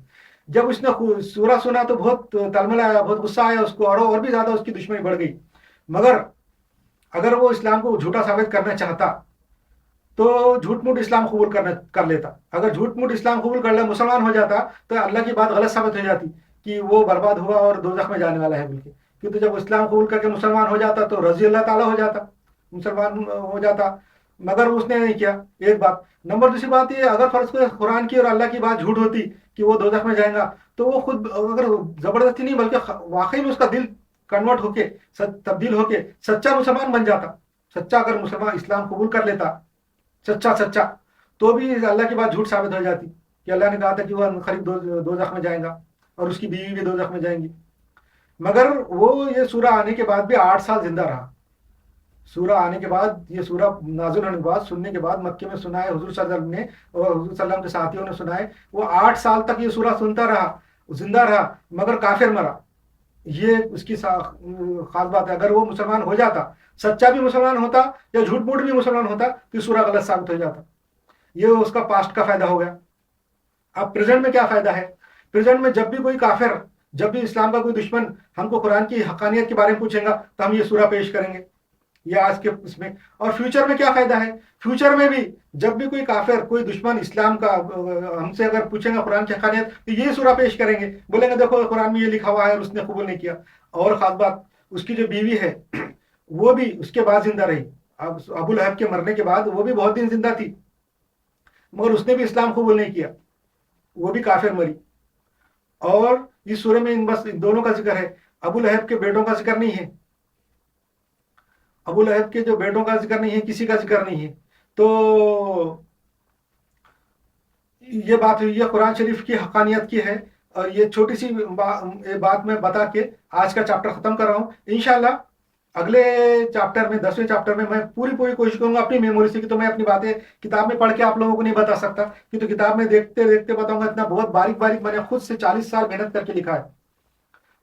जब उसने सूरह सुना तो बहुत तलमल आया, बहुत गुस्सा आया उसको, और भी ज्यादा उसकी दुश्मनी बढ़ गई। मगर अगर वो इस्लाम को झूठा साबित करना चाहता तो झूठ मूठ इस्लाम कबूल कर लेता। अगर झूठ मूठ इस्लाम कबूल कर ले, मुसलमान हो जाता, तो अल्लाह की बात गलत साबित हो जाती कि वो बर्बाद हुआ और दोजख में जाने वाला है बोल के। क्योंकि जब इस्लाम कबूल करके मुसलमान हो जाता तो रजी अल्लाह ताला हो जाता, मुसलमान हो जाता। मगर उसने नहीं किया, एक बात। नंबर दूसरी बात ये, अगर फर्ज को कुरान की और अल्लाह की बात झूठ होती कि वो दोजख में जाएगा, तो वो खुद अगर जबरदस्ती नहीं बल्कि वाकई में उसका दिल कन्वर्ट होके, तब्दील होके सच्चा मुसलमान बन जाता। सच्चा अगर मुसलमान इस्लाम कबूल कर लेता, सच्चा सच्चा, तो भी अल्लाह की बात झूठ साबित हो जाती कि अल्लाह ने कहा था कि वह करीब दोजख में जाएगा और उसकी बीवी भी दोजख में जाएंगी। मगर वो ये सूरह आने के बाद भी 8 साल जिंदा रहा। सूरह आने के बाद, ये सूरह नाज़िल होने के बाद, सुनने के बाद मक्के में सुनाए हुजूर सल्लल्लाहु अलैहि वसल्लम ने और हुजूर सल्लल्लाहु के साथियों ने सुनाए। वो 8 साल तक ये सूरह सुनता रहा, जिंदा रहा, मगर काफिर मरा। ये उसकी खास बात है। अगर वो मुसलमान हो जाता, सच्चा भी मुसलमान होता या झूठ मूठ भी मुसलमान होता, तो सूरह गलत साबित हो जाता। ये उसका पास्ट का फायदा हो गया। अब प्रेजेंट में क्या फायदा है। प्रेजेंट में जब भी कोई काफिर, जब भी इस्लाम का कोई दुश्मन हमको कुरान की हकानियत के बारे में पूछेगा तो हम ये सूरह पेश करेंगे, ये आज के इसमें। और फ्यूचर में क्या फायदा है। फ्यूचर में भी जब भी कोई काफिर, कोई दुश्मन इस्लाम का हमसे अगर पूछेगा कुरान की हकानियत, तो ये सूरह पेश करेंगे, बोलेंगे देखो कुरान में ये लिखा हुआ है और उसने कबूल नहीं किया। और खास बात, उसकी जो बीवी है वो भी उसके बाद जिंदा रही। अब अबू लहब के मरने के बाद वो भी बहुत दिन जिंदा थी, मगर उसने भी इस्लाम कबूल नहीं किया, वो भी काफिर मरी। और इस सूरह में बस इन दोनों का जिक्र है, अबू लहब के बेटों का जिक्र नहीं है। अबू लहब के जो बेटों का जिक्र नहीं है, किसी का जिक्र नहीं है। तो ये बात हुई, ये कुरान शरीफ की हकानियत की है। और ये छोटी सी बात मैं बता के आज का चैप्टर खत्म कर रहा हूँ। इंशाल्लाह अगले चैप्टर में, 10वें चैप्टर में, मैं पूरी कोशिश करूंगा अपनी मेमोरी से, कि तो मैं अपनी बातें किताब में पढ़ के आप लोगों को नहीं बता सकता, कि तो किताब में देखते देखते बताऊंगा। इतना बहुत बारीक बारीक मैंने खुद से 40 साल मेहनत करके लिखा है,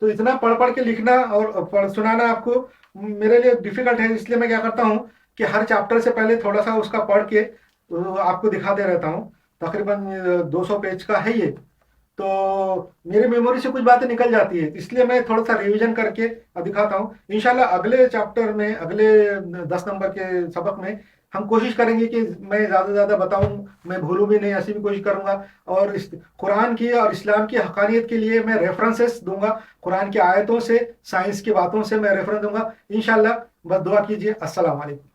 तो इतना पढ़ पढ़ के लिखना और सुनाना आपको मेरे लिए डिफिकल्ट है। इसलिए मैं क्या करता हूँ कि हर चैप्टर से पहले थोड़ा सा उसका पढ़ के तो आपको दिखाते रहता हूँ। तकरीबन 200 पेज का है ये, तो मेरी मेमोरी से कुछ बातें निकल जाती है, इसलिए मैं थोड़ा सा रिवीजन करके दिखाता हूँ। इंशाल्लाह अगले चैप्टर में, अगले 10 नंबर के सबक में हम कोशिश करेंगे कि मैं ज़्यादा से ज़्यादा बताऊँ, मैं भूलूँ भी नहीं, ऐसी भी कोशिश करूँगा। और इस कुरान की और इस्लाम की हकानियत के लिए मैं रेफरेंसेस दूंगा, कुरान की आयतों से, साइंस की बातों से मैं रेफरेंस दूंगा इंशाल्लाह। बस दुआ कीजिए। अस्सलाम वालेकुम।